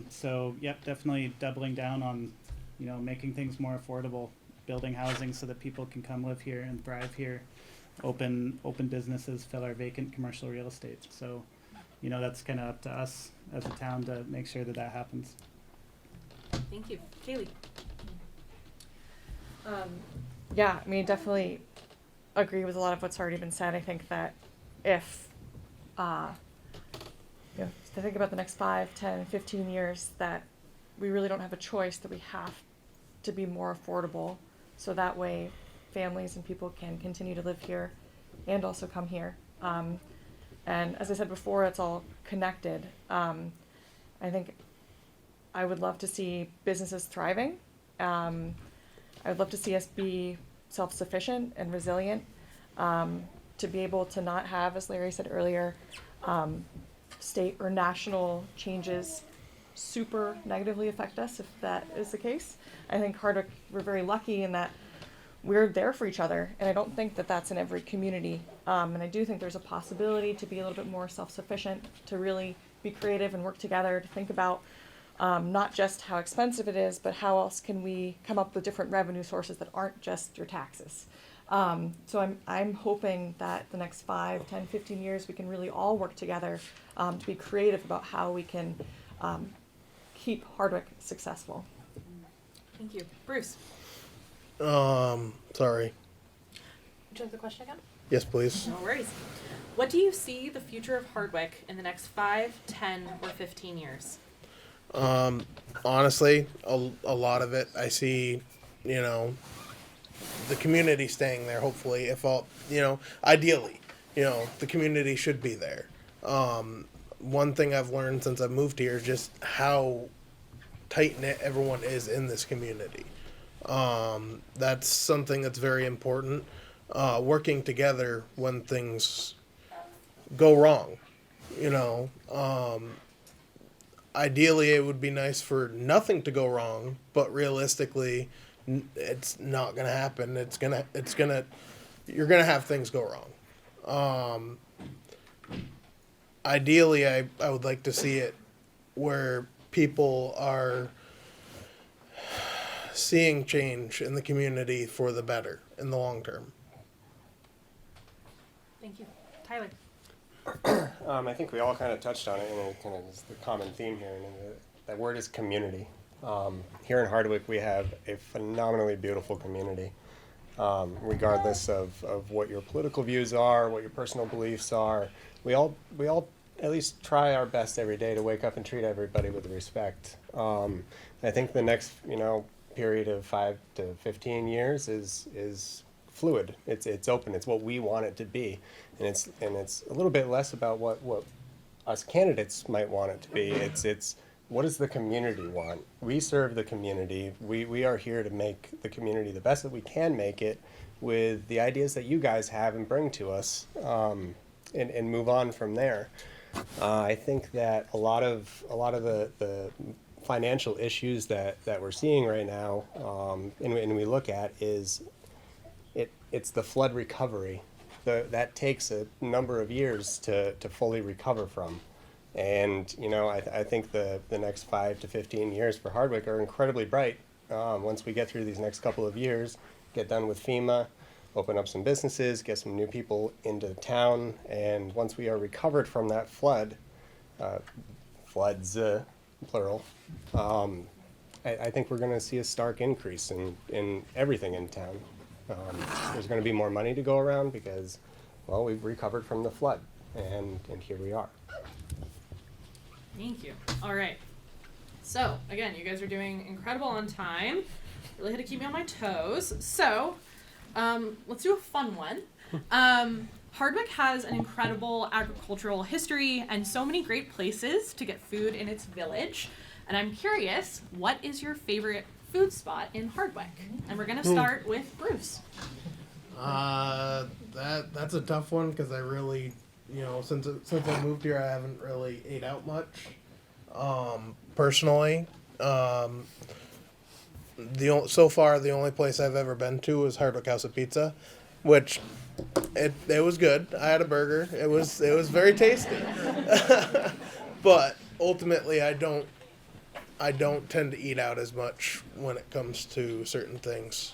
So, yep, definitely doubling down on, making things more affordable, building housing so that people can come live here and thrive here, open businesses, fill our vacant commercial real estate. So, that's kind of up to us as a town to make sure that happens. Thank you, Kaylee. Yeah, I mean, definitely agree with a lot of what's already been said. I think that if to think about the next 5, 10, 15 years, that we really don't have a choice, that we have to be more affordable, so that way families and people can continue to live here and also come here. And as I said before, it's all connected. I think I would love to see businesses thriving. I would love to see us be self-sufficient and resilient, to be able to not have, as Larry said earlier, state or national changes super negatively affect us, if that is the case. I think Hardwick, we're very lucky in that we're there for each other, and I don't think that that's in every community. And I do think there's a possibility to be a little bit more self-sufficient, to really be creative and work together, to think about not just how expensive it is, but how else can we come up with different revenue sources that aren't just your taxes. So I'm hoping that the next 5, 10, 15 years we can really all work together to be creative about how we can keep Hardwick successful. Thank you, Bruce. Sorry. Would you like the question again? Yes, please. No worries. What do you see the future of Hardwick in the next 5, 10, or 15 years? Honestly, a lot of it, I see, the community staying there, hopefully, ideally, the community should be there. One thing I've learned since I've moved here is just how tight-knit everyone is in this community. That's something that's very important. Working together when things go wrong, ideally it would be nice for nothing to go wrong, but realistically it's not going to happen. You're going to have things go wrong. Ideally I would like to see it where people are seeing change in the community for the better in the long term. Thank you. Tyler. I think we all kind of touched on it, and it kind of is the common theme here, and that word is community. Here in Hardwick, we have a phenomenally beautiful community, regardless of what your political views are, what your personal beliefs are. We all at least try our best every day to wake up and treat everybody with respect. I think the next period of 5 to 15 years is fluid. It's open. It's what we want it to be, and it's a little bit less about what us candidates might want it to be. It's what does the community want? We serve the community. We are here to make the community the best that we can make it with the ideas that you guys have and bring to us, and move on from there. I think that a lot of the financial issues that we're seeing right now, and we look at is it's the flood recovery. That takes a number of years to fully recover from. And, I think the next 5 to 15 years for Hardwick are incredibly bright. Once we get through these next couple of years, get done with FEMA, open up some businesses, get some new people into town, and once we are recovered from that floods, plural, I think we're going to see a stark increase in everything in town. There's going to be more money to go around because, well, we've recovered from the flood, and here we are. Thank you. All right. So, again, you guys are doing incredible on time. Really had to keep me on my toes. So, let's do a fun one. Hardwick has an incredible agricultural history and so many great places to get food in its village. And I'm curious, what is your favorite food spot in Hardwick? And we're going to start with Bruce. That's a tough one because I really, since I moved here, I haven't really ate out much. Personally, so far the only place I've ever been to was Hardwick House of Pizza, which it was good. I had a burger. It was very tasty. But ultimately, I don't tend to eat out as much when it comes to certain things.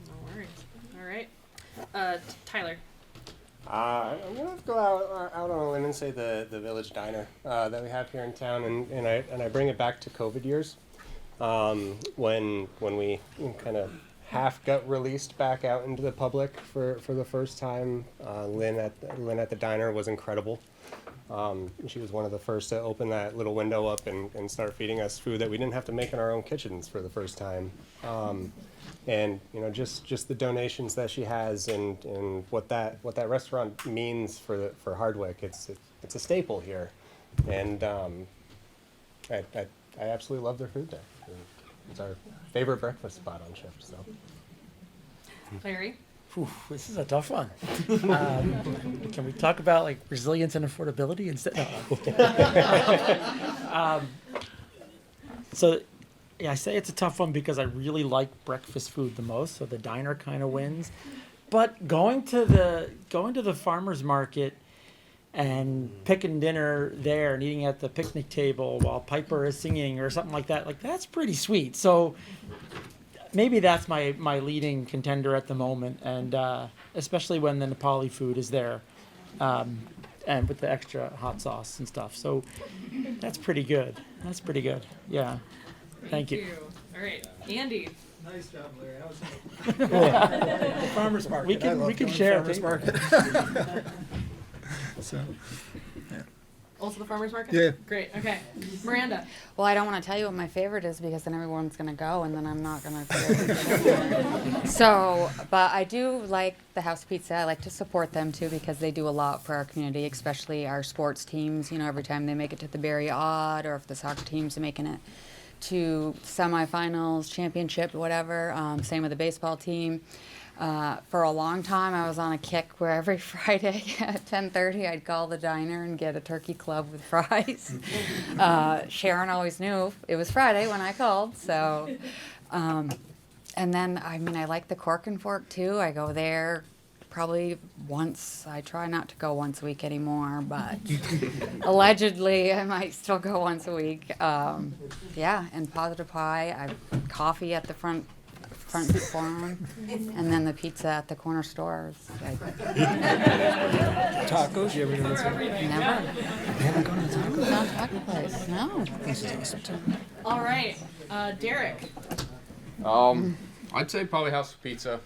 No worries. All right. Tyler. I'm gonna go out on a limb and say the Village Diner that we have here in town, and I bring it back to COVID years, when we kind of half got released back out into the public for the first time. Lynn at the diner was incredible. She was one of the first to open that little window up and start feeding us food that we didn't have to make in our own kitchens for the first time. And just the donations that she has and what that restaurant means for Hardwick, it's a staple here, and I absolutely love their food there. It's our favorite breakfast spot on shift. So, Larry. Whew, this is a tough one. Can we talk about like resilience and affordability instead? No. So, yeah, I say it's a tough one because I really like breakfast food the most. So the diner kind of wins. But going to the farmers market and picking dinner there and eating at the picnic table while Piper is singing or something like that, that's pretty sweet. So maybe that's my leading contender at the moment, and especially when the Nepali food is there, and with the extra hot sauce and stuff. So that's pretty good. Yeah. Thank you. All right, Andy. Nice job, Larry. The farmer's market. We can share. Farmer's market. So, Also the farmer's market? Yeah. Great, okay. Miranda. Well, I don't want to tell you what my favorite is because then everyone's going to go and then I'm not going to. So, but I do like the House Pizza. I like to support them too because they do a lot for our community, especially our sports teams. Every time they make it to the Barry Odd, or if the soccer teams are making it to semifinals, championship, whatever. Same with the baseball team. For a long time, I was on a kick where every Friday at 10:30, I'd call the diner and get a turkey club with fries. Sharon always knew it was Friday when I called. So, and then, I like the Cork and Fork too. I go there probably once. I try not to go once a week anymore, but allegedly I might still go once a week. Yeah, and Positive Pie. I coffee at the front forum, and then the pizza at the corner stores. tacos? You ever do this? Never. You haven't gone to tacos? Not taco place. No. This is awesome too. All right, Derek. I'd say probably House of Pizza.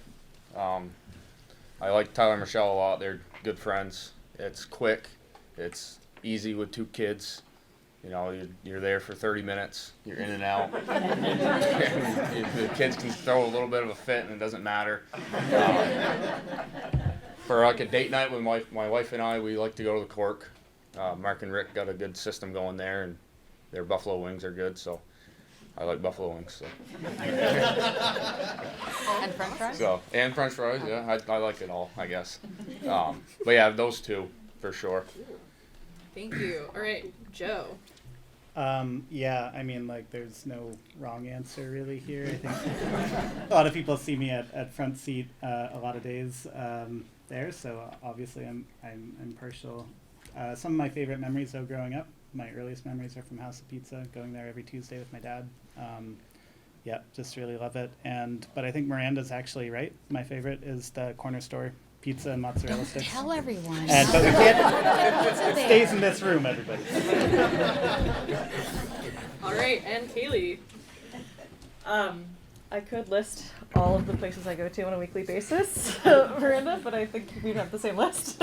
I like Tyler and Michelle a lot. They're good friends. It's quick. It's easy with 2 kids. You're there for 30 minutes. You're in and out. The kids can throw a little bit of a fit, and it doesn't matter. For like a date night with my wife and I, we like to go to the Cork. Mark and Rick got a good system going there, and their buffalo wings are good. So I like buffalo wings. So. And French fries? And French fries, yeah. I like it all, I guess. But yeah, those 2 for sure. Thank you. All right, Joe. Yeah, I mean, like, there's no wrong answer really here. I think a lot of people see me at front seat a lot of days there, so obviously I'm partial. Some of my favorite memories of growing up, my earliest memories are from House of Pizza, going there every Tuesday with my dad. Yeah, just really love it. But I think Miranda's actually right. My favorite is the corner store pizza and mozzarella sticks. Tell everyone. But we can't. It stays in this room, everybody. All right, and Kaylee. I could list all of the places I go to on a weekly basis, Miranda, but I think we have the same list.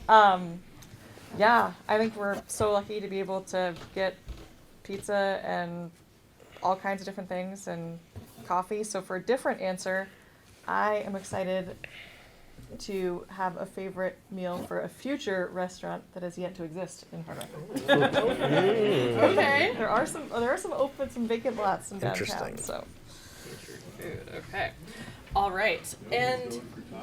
Yeah, I think we're so lucky to be able to get pizza and all kinds of different things and coffee. So for a different answer, I am excited to have a favorite meal for a future restaurant that has yet to exist in Hardwick. Okay, there are some vacant lots in downtown. Interesting. So Food. Okay. All right. And We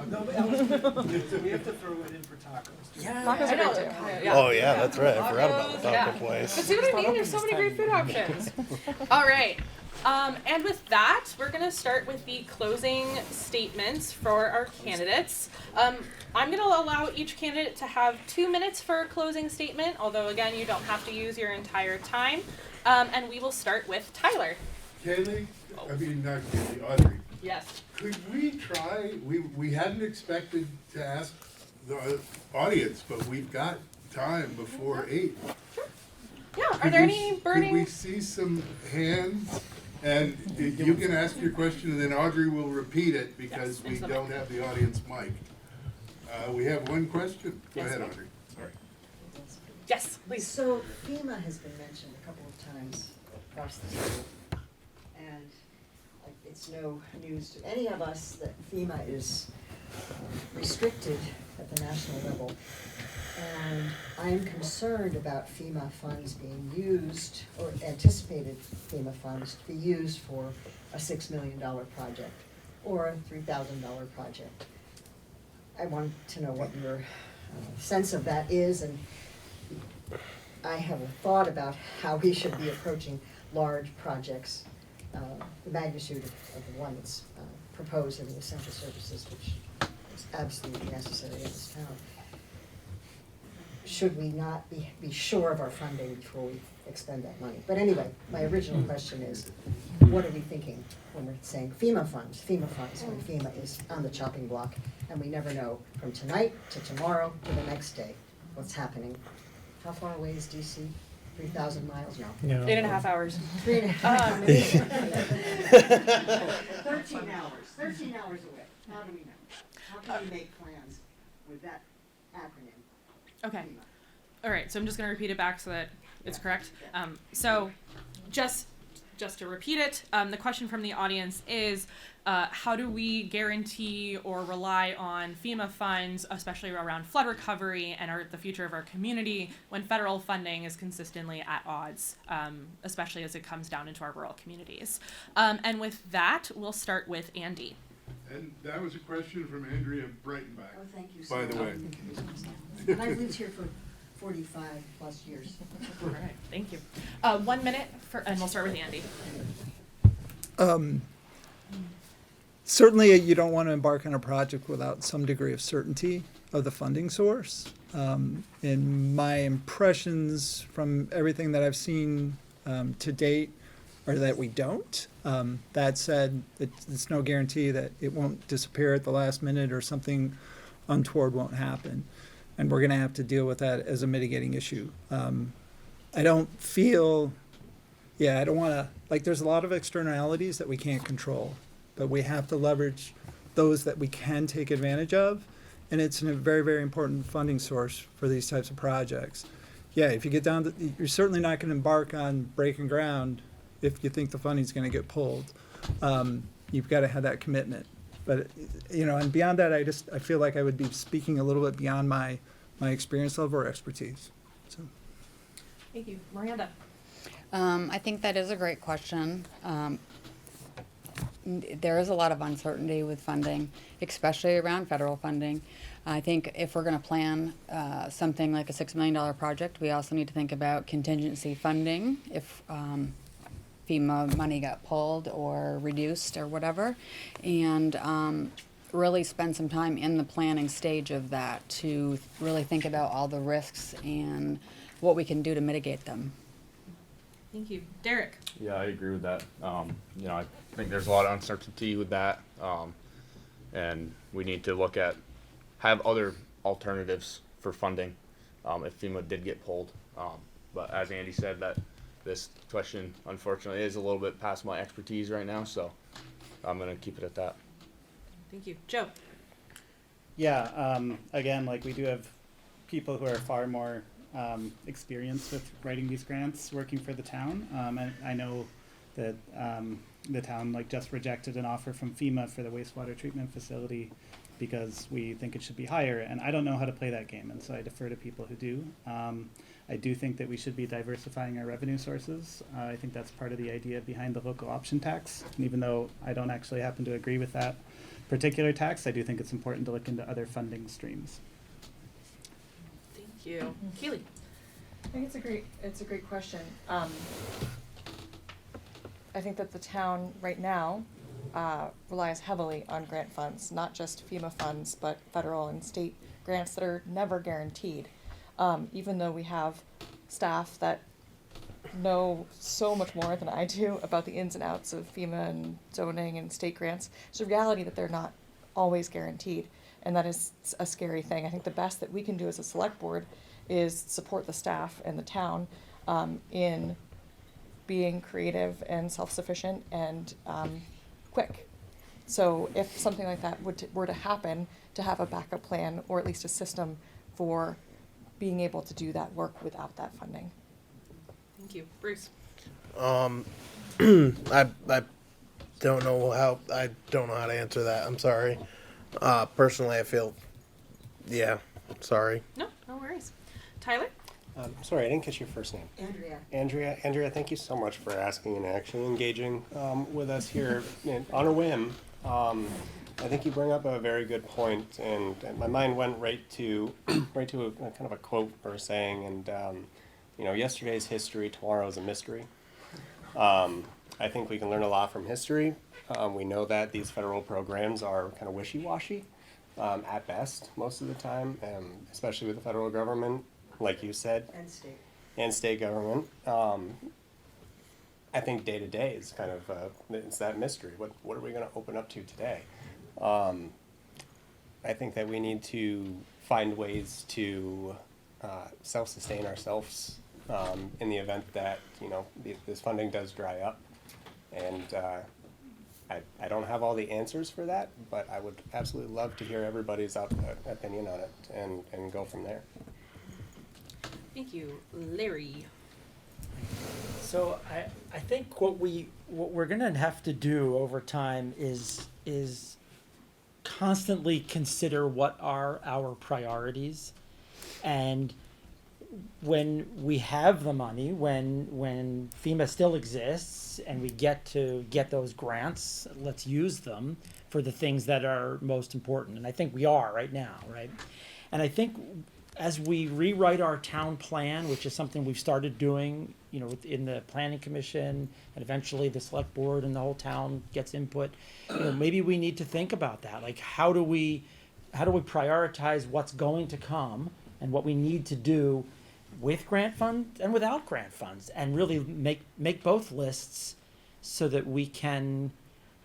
have to throw it in for tacos. yeah, tacos I are know. great too. Yeah. Oh yeah, that's right. I forgot about the taco Yeah. But place. see what I mean? There's so many great food options. All right. And with that, we're going to start with the closing statements for our candidates. I'm going to allow each candidate to have 2 minutes for a closing statement, although, again, you don't have to use your entire time. And we will start with Tyler. Kaylee, not Kaylee, Audrey. Yes. Could we try, we hadn't expected to ask the audience, but we've got time before 8. Yeah. Are there any Could burning? we see some hands? And you can ask your question, and then Audrey will repeat it because we don't have the audience mic. We have one question. Go ahead, Audrey. Sorry. Yes, please. So FEMA has been mentioned a couple of times across the table, and it's no news to any of us that FEMA is restricted at the national level. And I'm concerned about FEMA funds being used, or anticipated FEMA funds to be used for a $6 million project or a $3,000 project. I want to know what your sense of that is, and I have a thought about how we should be approaching large projects, the magnitude of the one that's proposed in the essential services, which is absolutely necessary in this town. Should we not be sure of our funding before we expend that money? But anyway, my original question is, what are we thinking when we're saying FEMA funds, when FEMA is on the chopping block, and we never know from tonight to tomorrow to the next day what's happening? How far away is DC? 3,000 miles? No. 8.5 hours. 13 hours. 13 hours away. How do we know? How can we make plans with that acronym? Okay. All right. So I'm just going to repeat it back so that it's correct. So just to repeat it, the question from the audience is, how do we guarantee or rely on FEMA funds, especially around flood recovery and the future of our community, when federal funding is consistently at odds, especially as it comes down into our rural communities? And with that, we'll start with Andy. And that was a question from Andrea Breitenbach. Oh, thank you so By much. the way. And I've lived here for 45 plus years. All right. Thank you. 1 minute and we'll start with Andy. Certainly, you don't want to embark on a project without some degree of certainty of the funding source. And my impressions from everything that I've seen to date are that we don't. That said, it's no guarantee that it won't disappear at the last minute or something untoward won't happen. And we're going to have to deal with that as a mitigating issue. I don't feel, I don't want to, there's a lot of externalities that we can't control, but we have to leverage those that we can take advantage of. And it's a very, very important funding source for these types of projects. Yeah, if you get down to, you're certainly not going to embark on breaking ground if you think the funding's going to get pulled. You've got to have that commitment. But, and beyond that, I feel like I would be speaking a little bit beyond my experience level or expertise. So. Thank you. Miranda. I think that is a great question. there is a lot of uncertainty with funding, especially around federal funding. I think if we're going to plan something like a $6 million project, we also need to think about contingency funding if FEMA money got pulled or reduced or whatever, and really spend some time in the planning stage of that to really think about all the risks and what we can do to mitigate them. Thank you. Derek? Yeah, I agree with that. I think there's a lot of uncertainty with that, and we need to have other alternatives for funding if FEMA did get pulled. But as Andy said, that this question unfortunately is a little bit past my expertise right now, so I'm gonna keep it at that. Thank you. Joe? Yeah, again, like we do have people who are far more experienced with writing these grants working for the town. And I know that the town just rejected an offer from FEMA for the wastewater treatment facility because we think it should be higher. And I don't know how to play that game, and so I defer to people who do. I do think that we should be diversifying our revenue sources. I think that's part of the idea behind the local option tax. And even though I don't actually happen to agree with that particular tax, I do think it's important to look into other funding streams. Thank you. Keely? I think it's a great question. I think that the town right now relies heavily on grant funds, not just FEMA funds, but federal and state grants that are never guaranteed. Even though we have staff that know so much more than I do about the ins and outs of FEMA and zoning and state grants, it's a reality that they're not always guaranteed, and that is a scary thing. I think the best that we can do as a select board is support the staff and the town in being creative and self-sufficient and quick. So if something like that were to happen, to have a backup plan or at least a system for being able to do that work without that funding. Thank you. Bruce? I don't know how to answer that. I'm sorry. Personally, I feel, sorry. No worries. Tyler? Sorry, I didn't catch your first name. Andrea, thank you so much for asking and actually engaging with us here on a whim. I think you bring up a very good point, and my mind went right to a kind of a quote or a saying, and yesterday's history, tomorrow's a mystery. I think we can learn a lot from history. We know that these federal programs are kind of wishy-washy at best most of the time, especially with the federal government, like you said, and state government. I think day to day is kind of it's that mystery. What are we going to open up to today? I think that we need to find ways to self-sustain ourselves in the event that this funding does dry up, and I don't have all the answers for that, but I would absolutely love to hear everybody's opinion on it and go from there. Thank you. Larry? So I think what we're gonna have to do over time is constantly consider what are our priorities, and when we have the money, when FEMA still exists and we get those grants, let's use them for the things that are most important. And I think we are right now, right? And I think as we rewrite our town plan, which is something we've started doing, in the planning commission, and eventually the select board and the whole town gets input, maybe we need to think about that. Like, how do we prioritize what's going to come and what we need to do with grant funds and without grant funds, and really make both lists so that we can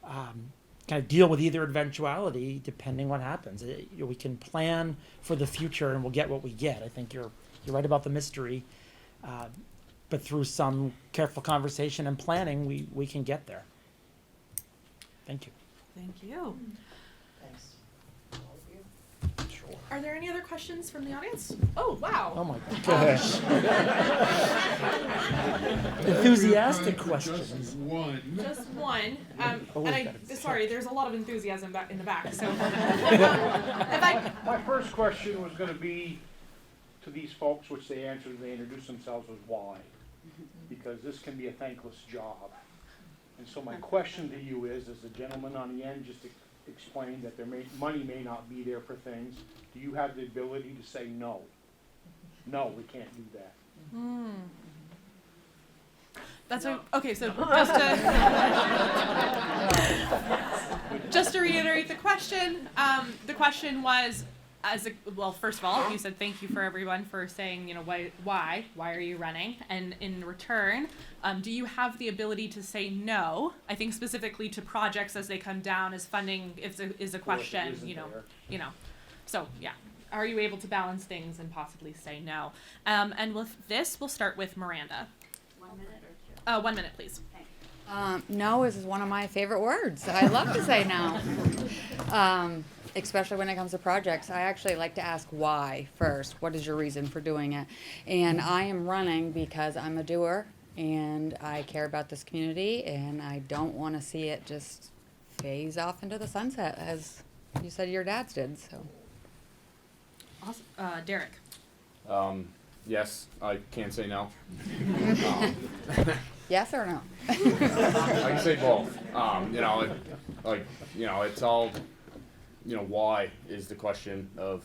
kind of deal with either eventuality depending what happens. We can plan for the future and we'll get what we get. I think you're right about the mystery, but through some careful conversation and planning, we can get there. Thank you. Thank you. Thanks. Are there any other questions from the audience? Oh, wow. Oh my gosh. Enthusiastic questions. Just one. Just one. Sorry, there's a lot of enthusiasm back in the back. So, My first question was going to be to these folks, which they answered, they introduced themselves as why. Because this can be a thankless job. And so my question to you is, as the gentleman on the end just explained that money may not be there for things, do you have the ability to say no? No, we can't do that. That's okay. So just to reiterate the question was, well, first of all, you said thank you for everyone for saying, why are you running? And in return, do you have the ability to say no? I think specifically to projects as they come down, as funding is a question, So yeah, are you able to balance things and possibly say no? And with this, we'll start with Miranda. 1 minute or 2? 1 minute, please. No is one of my favorite words. I love to say no. Especially when it comes to projects. I actually like to ask why first. What is your reason for doing it? And I am running because I'm a doer and I care about this community and I don't want to see it just phase off into the sunset as you said your dads did. So. Awesome. Derek. Yes, I can't say no. Yes or no? I can say both. It's all, why is the question of,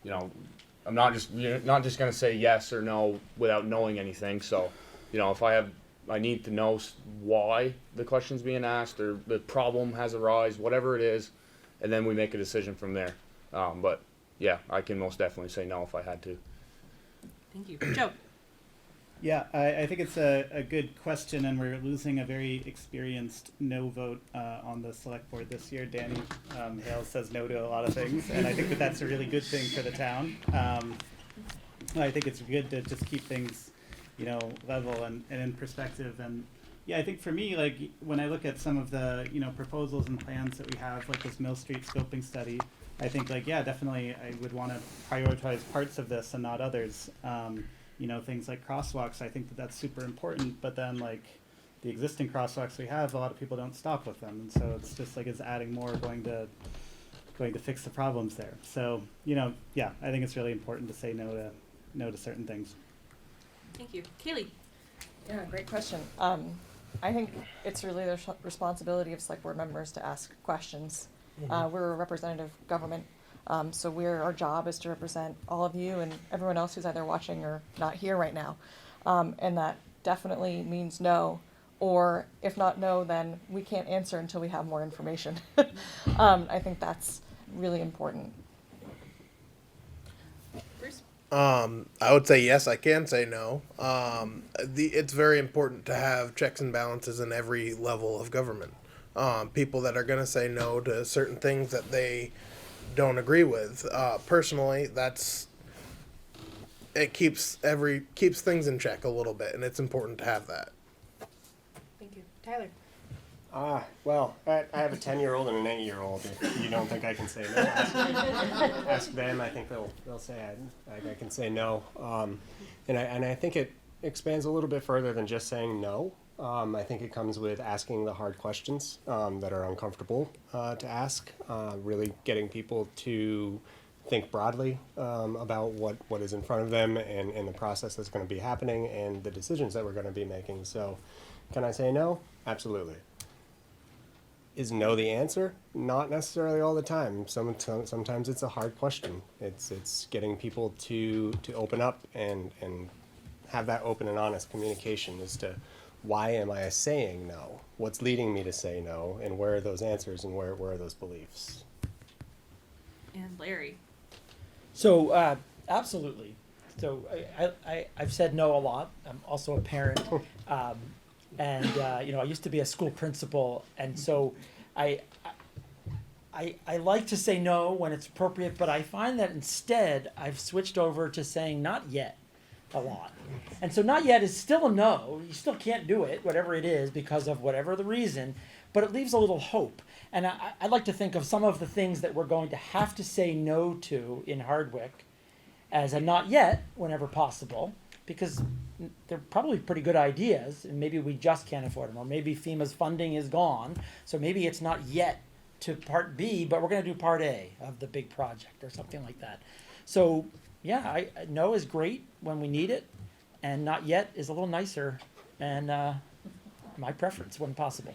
I'm not just going to say yes or no without knowing anything. So, if I need to know why the question's being asked or the problem has arisen, whatever it is, and then we make a decision from there. But yeah, I can most definitely say no if I had to. Thank you. Joe. Yeah, I think it's a good question, and we're losing a very experienced no vote on the select board this year. Danny Hale says no to a lot of things, and I think that's a really good thing for the town. I think it's good to just keep things, level and in perspective. And yeah, I think for me, like when I look at some of the proposals and plans that we have, like this Mill Street scoping study, I think definitely I would want to prioritize parts of this and not others. Things like crosswalks, I think that's super important, but then the existing crosswalks we have, a lot of people don't stop with them, and so it's just it's adding more going to fix the problems there. So, I think it's really important to say no to certain things. Thank you. Kaylee. Yeah, great question. I think it's really the responsibility of select board members to ask questions. We're a representative government. So our job is to represent all of you and everyone else who's either watching or not here right now. And that definitely means no. Or if not no, then we can't answer until we have more information. I think that's really important. Bruce? I would say yes, I can say no. It's very important to have checks and balances in every level of government. People that are going to say no to certain things that they don't agree with. Personally, it keeps things in check a little bit, and it's important to have that. Thank you. Tyler. Well, I have a 10-year-old and an 8-year-old. If you don't think I can say no, ask them. I think they'll say I can say no. And I think it expands a little bit further than just saying no. I think it comes with asking the hard questions that are uncomfortable to ask, really getting people to think broadly about what is in front of them and the process that's going to be happening and the decisions that we're going to be making. So can I say no? Absolutely. Is no the answer? Not necessarily all the time. Sometimes it's a hard question. It's getting people to open up and have that open and honest communication as to why am I saying no? What's leading me to say no? And where are those answers and where are those beliefs? And Larry. So, absolutely. So I've said no a lot. I'm also a parent. And I used to be a school principal. And so I like to say no when it's appropriate, but I find that instead I've switched over to saying not yet a lot. And so not yet is still a no. You still can't do it, whatever it is, because of whatever the reason, but it leaves a little hope. And I like to think of some of the things that we're going to have to say no to in Hardwick as a not yet whenever possible, because they're probably pretty good ideas, and maybe we just can't afford them, or maybe FEMA's funding is gone, so maybe it's not yet to part B, but we're going to do part A of the big project or something like that. So yeah, no is great when we need it, and not yet is a little nicer. And my preference when possible.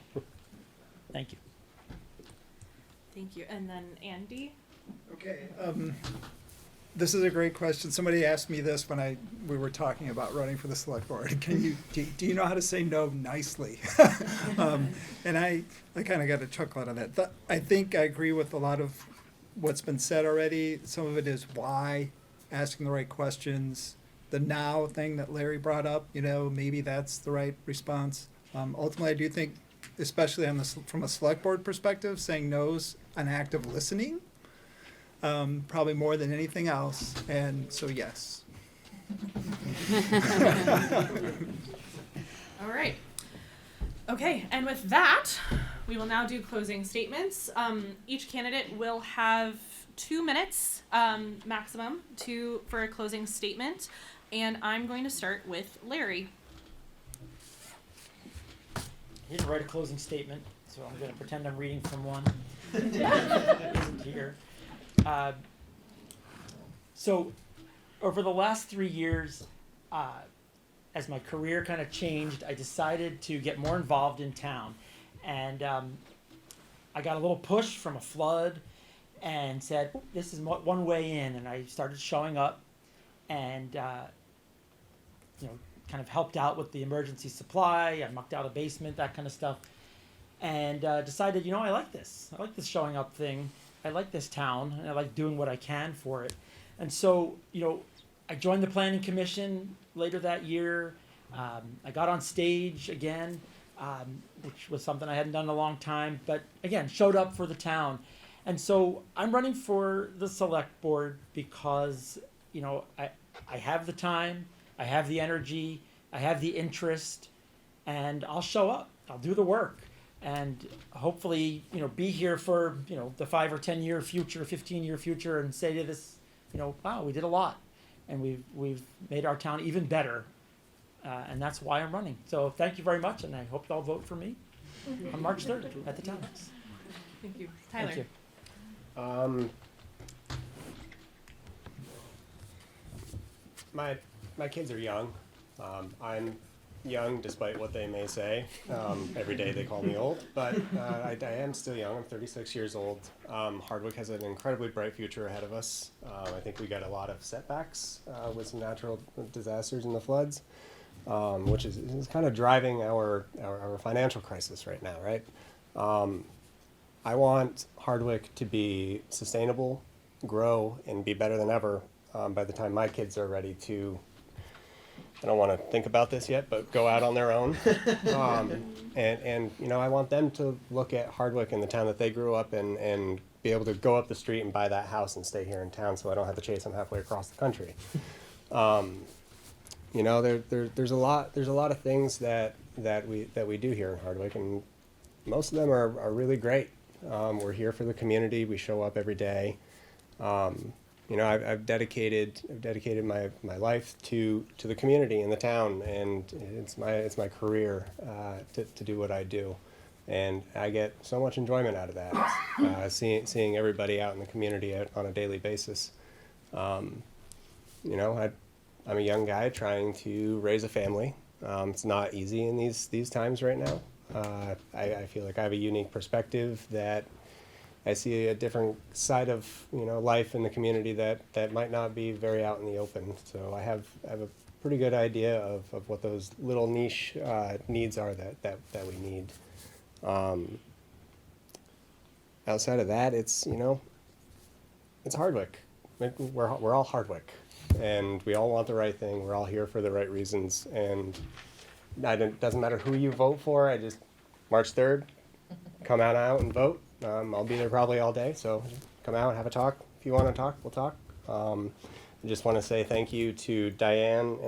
Thank you. Thank you. And then Andy? Okay. This is a great question. Somebody asked me this when we were talking about running for the select board. Do you know how to say no nicely? And I kind of got a chuckle out of that. I think I agree with a lot of what's been said already. Some of it is why, asking the right questions. The now thing that Larry brought up, maybe that's the right response. Ultimately, I do think, especially from a select board perspective, saying no's an act of listening. Probably more than anything else, and so yes. All right. Okay, and with that, we will now do closing statements. Each candidate will have 2 minutes maximum for a closing statement, and I'm going to start with Larry. I didn't write a closing statement, so I'm going to pretend I'm reading from one. Isn't here. So over the last 3 years, as my career kind of changed, I decided to get more involved in town. And I got a little push from a flood and said, this is one way in. And I started showing up and, kind of helped out with the emergency supply. I mucked out a basement, that kind of stuff. And decided, I like this. I like this showing up thing. I like this town, and I like doing what I can for it. And so, I joined the Planning Commission later that year. I got on stage again, which was something I hadn't done in a long time, but again, showed up for the town. And so I'm running for the select board because, I have the time, I have the energy, I have the interest, and I'll show up. I'll do the work. And hopefully, be here for, the 5 or 10 year future, 15-year future, and say to this, wow, we did a lot, and we've made our town even better, and that's why I'm running. So thank you very much, and I hope you all vote for me on March 3rd at the town. Thank you, Tyler. Thank you. My kids are young. I'm young, despite what they may say. Every day they call me old, but I am still young. I'm 36 years old. Hardwick has an incredibly bright future ahead of us. I think we got a lot of setbacks with some natural disasters and the floods, which is kind of driving our financial crisis right now, right? I want Hardwick to be sustainable, grow, and be better than ever by the time my kids are ready to, I don't want to think about this yet, but go out on their own. And I want them to look at Hardwick and the town that they grew up in and be able to go up the street and buy that house and stay here in town so I don't have to chase them halfway across the country. There's a lot of things that we do here in Hardwick, and most of them are really great. We're here for the community. We show up every day. I've dedicated my life to the community and the town, and it's my career to do what I do, and I get so much enjoyment out of that. Seeing everybody out in the community on a daily basis. I'm a young guy trying to raise a family. It's not easy in these times right now. I feel like I have a unique perspective that I see a different side of life in the community that might not be very out in the open. So I have a pretty good idea of what those little niche needs are that we need. Outside of that, it's Hardwick. We're all Hardwick, and we all want the right thing. We're all here for the right reasons, and it doesn't matter who you vote for. March 3rd, come out and vote. I'll be there probably all day, so come out and have a talk. If you want to talk, we'll talk. I just want to say thank you to Diane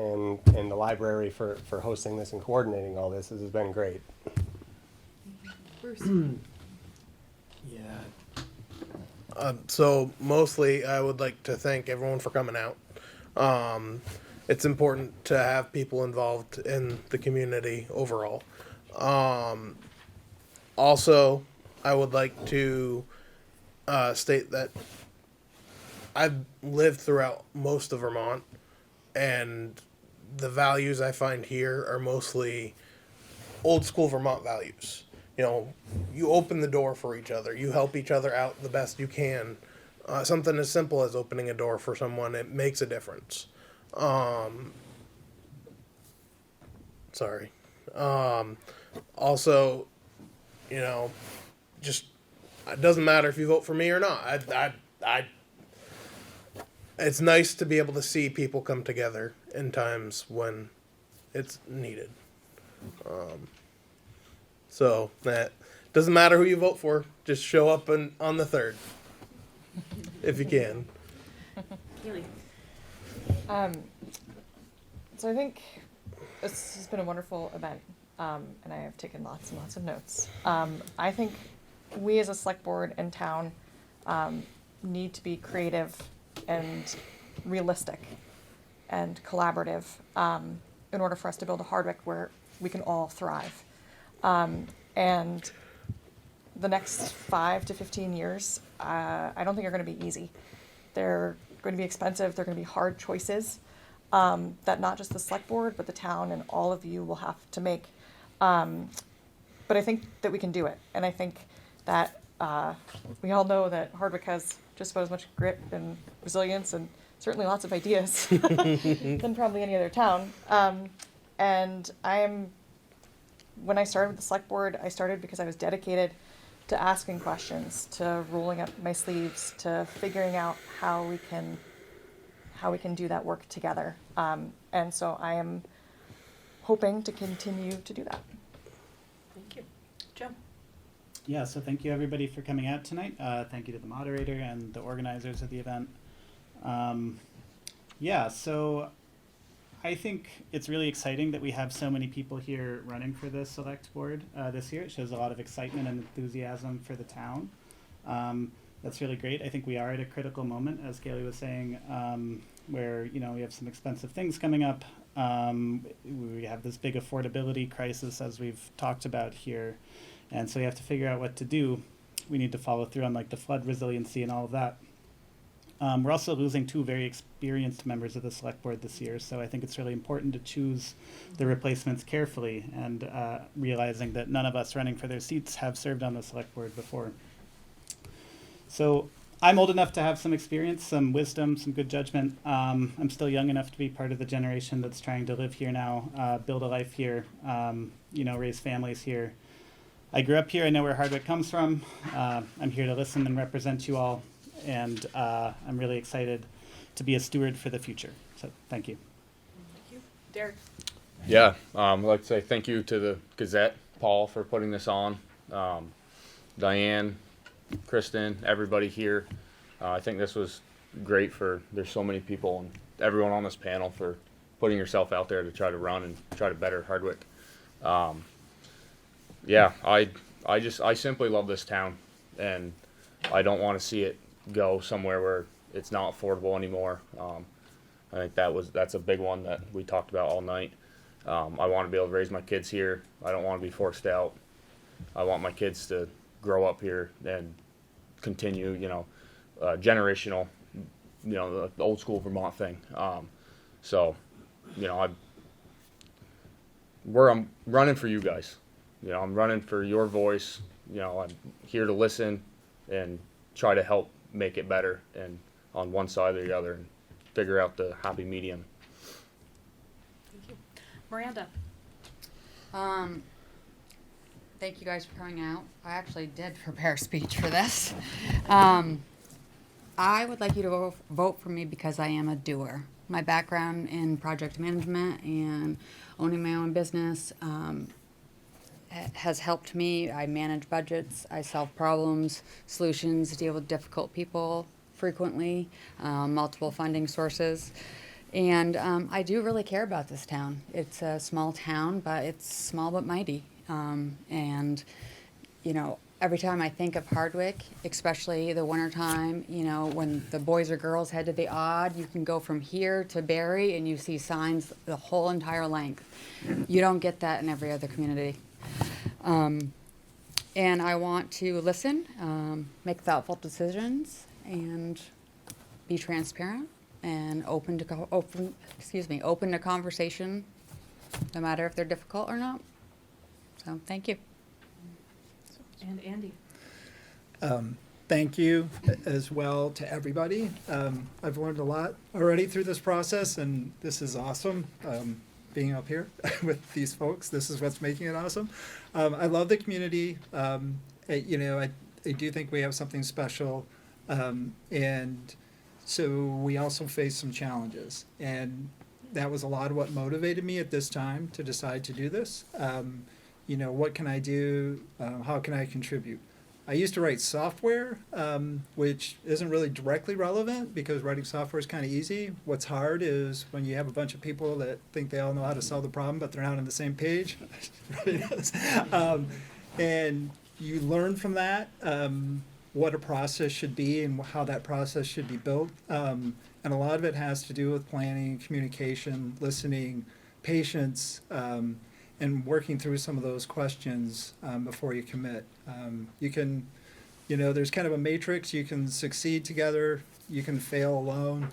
and the library for hosting this and coordinating all this. This has been great. Bruce. Yeah. So mostly I would like to thank everyone for coming out. It's important to have people involved in the community overall. Also, I would like to state that I've lived throughout most of Vermont, and the values I find here are mostly old school Vermont values. You know, you open the door for each other. You help each other out the best you can. Something as simple as opening a door for someone, it makes a difference. Sorry. Also, you know, just it doesn't matter if you vote for me or not. It's nice to be able to see people come together in times when it's needed. So that doesn't matter who you vote for. Just show up on the 3rd if you can. Keely. So I think this has been a wonderful event, and I have taken lots and lots of notes. I think we as a select board in town need to be creative and realistic and collaborative in order for us to build a Hardwick where we can all thrive. And the next 5 to 15 years, I don't think are going to be easy. They're going to be expensive. They're going to be hard choices that not just the select board, but the town and all of you will have to make. But I think that we can do it. And I think that we all know that Hardwick has just about as much grit and resilience and certainly lots of ideas than probably any other town. And when I started with the select board, I started because I was dedicated to asking questions, to rolling up my sleeves, to figuring out how we can do that work together. And so I am hoping to continue to do that. Thank you. Joe. Yeah, so thank you everybody for coming out tonight. Thank you to the moderator and the organizers of the event. So I think it's really exciting that we have so many people here running for the select board this year. It shows a lot of excitement and enthusiasm for the town. That's really great. I think we are at a critical moment, as Kaylee was saying, where we have some expensive things coming up. We have this big affordability crisis, as we've talked about here, and so we have to figure out what to do. We need to follow through on the flood resiliency and all of that. We're also losing 2 very experienced members of the select board this year, so I think it's really important to choose the replacements carefully and realizing that none of us running for their seats have served on the select board before. So I'm old enough to have some experience, some wisdom, some good judgment. I'm still young enough to be part of the generation that's trying to live here now, build a life here, raise families here. I grew up here. I know where Hardwick comes from. I'm here to listen and represent you all. And I'm really excited to be a steward for the future. So thank you. Thank you. Derek. Yeah, I'd like to say thank you to the Gazette, Paul, for putting this on. Diane, Kristen, everybody here. I think this was great there's so many people and everyone on this panel for putting yourself out there to try to run and try to better Hardwick. I simply love this town, and I don't want to see it go somewhere where it's not affordable anymore. I think that's a big one that we talked about all night. I want to be able to raise my kids here. I don't want to be forced out. I want my kids to grow up here and continue, generational, the old school Vermont thing. I'm running for you guys. I'm running for your voice. I'm here to listen and try to help make it better and on one side or the other and figure out the happy medium. Thank you. Miranda. Thank you guys for coming out. I actually did prepare a speech for this. I would like you to vote for me because I am a doer. My background in project management and owning my own business has helped me. I manage budgets, I solve problems, solutions, deal with difficult people frequently, multiple funding sources. And I do really care about this town. It's a small town, but it's small but mighty. Every time I think of Hardwick, especially the wintertime, when the boys or girls head to the odd, you can go from here to Barry and you see signs the whole entire length. You don't get that in every other community. And I want to listen, make thoughtful decisions, and be transparent and open to conversation, no matter if they're difficult or not. So thank you. And Andy. Thank you as well to everybody. I've learned a lot already through this process, and this is awesome. Being up here with these folks, this is what's making it awesome. I love the community. I do think we have something special, and so we also face some challenges, and that was a lot of what motivated me at this time to decide to do this. What can I do? How can I contribute? I used to write software, which isn't really directly relevant because writing software is kind of easy. What's hard is when you have a bunch of people that think they all know how to solve the problem, but they're not on the same page. And you learn from that what a process should be and how that process should be built. And a lot of it has to do with planning, communication, listening, patience, and working through some of those questions before you commit. There's kind of a matrix. You can succeed together, you can fail alone,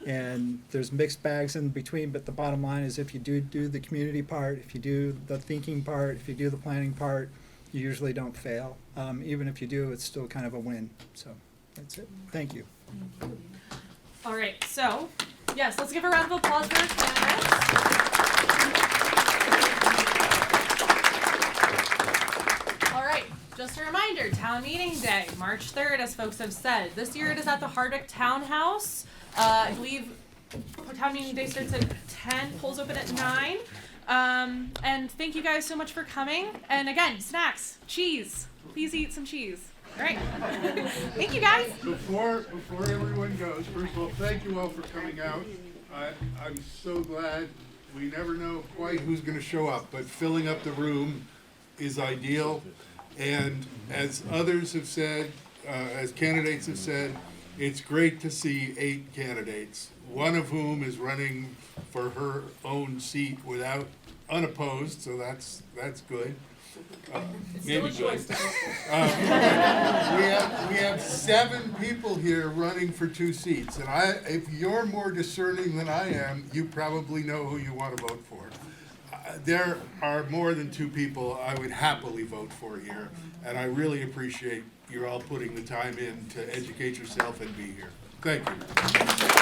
and there's mixed bags in between, but the bottom line is if you do the community part, if you do the thinking part, if you do the planning part, you usually don't fail. Even if you do, it's still kind of a win. So that's it. Thank you. All right, so, yes, let's give a round of applause for our candidates. All right, just a reminder, town meeting day, March 3rd, as folks have said. This year it is at the Hardwick Townhouse. I believe town meeting day starts at 10, polls open at 9. And thank you guys so much for coming. And again, snacks, cheese. Please eat some cheese. All right. Thank you, guys. Before everyone goes, first of all, thank you all for coming out. I'm so glad. We never know quite who's going to show up, but filling up the room is ideal. And as others have said, as candidates have said, it's great to see 8 candidates, one of whom is running for her own seat without unopposed, so that's good. Maybe good. We have 7 people here running for 2 seats, and if you're more discerning than I am, you probably know who you want to vote for. There are more than 2 people I would happily vote for here, and I really appreciate you're all putting the time in to educate yourself and be here. Thank you.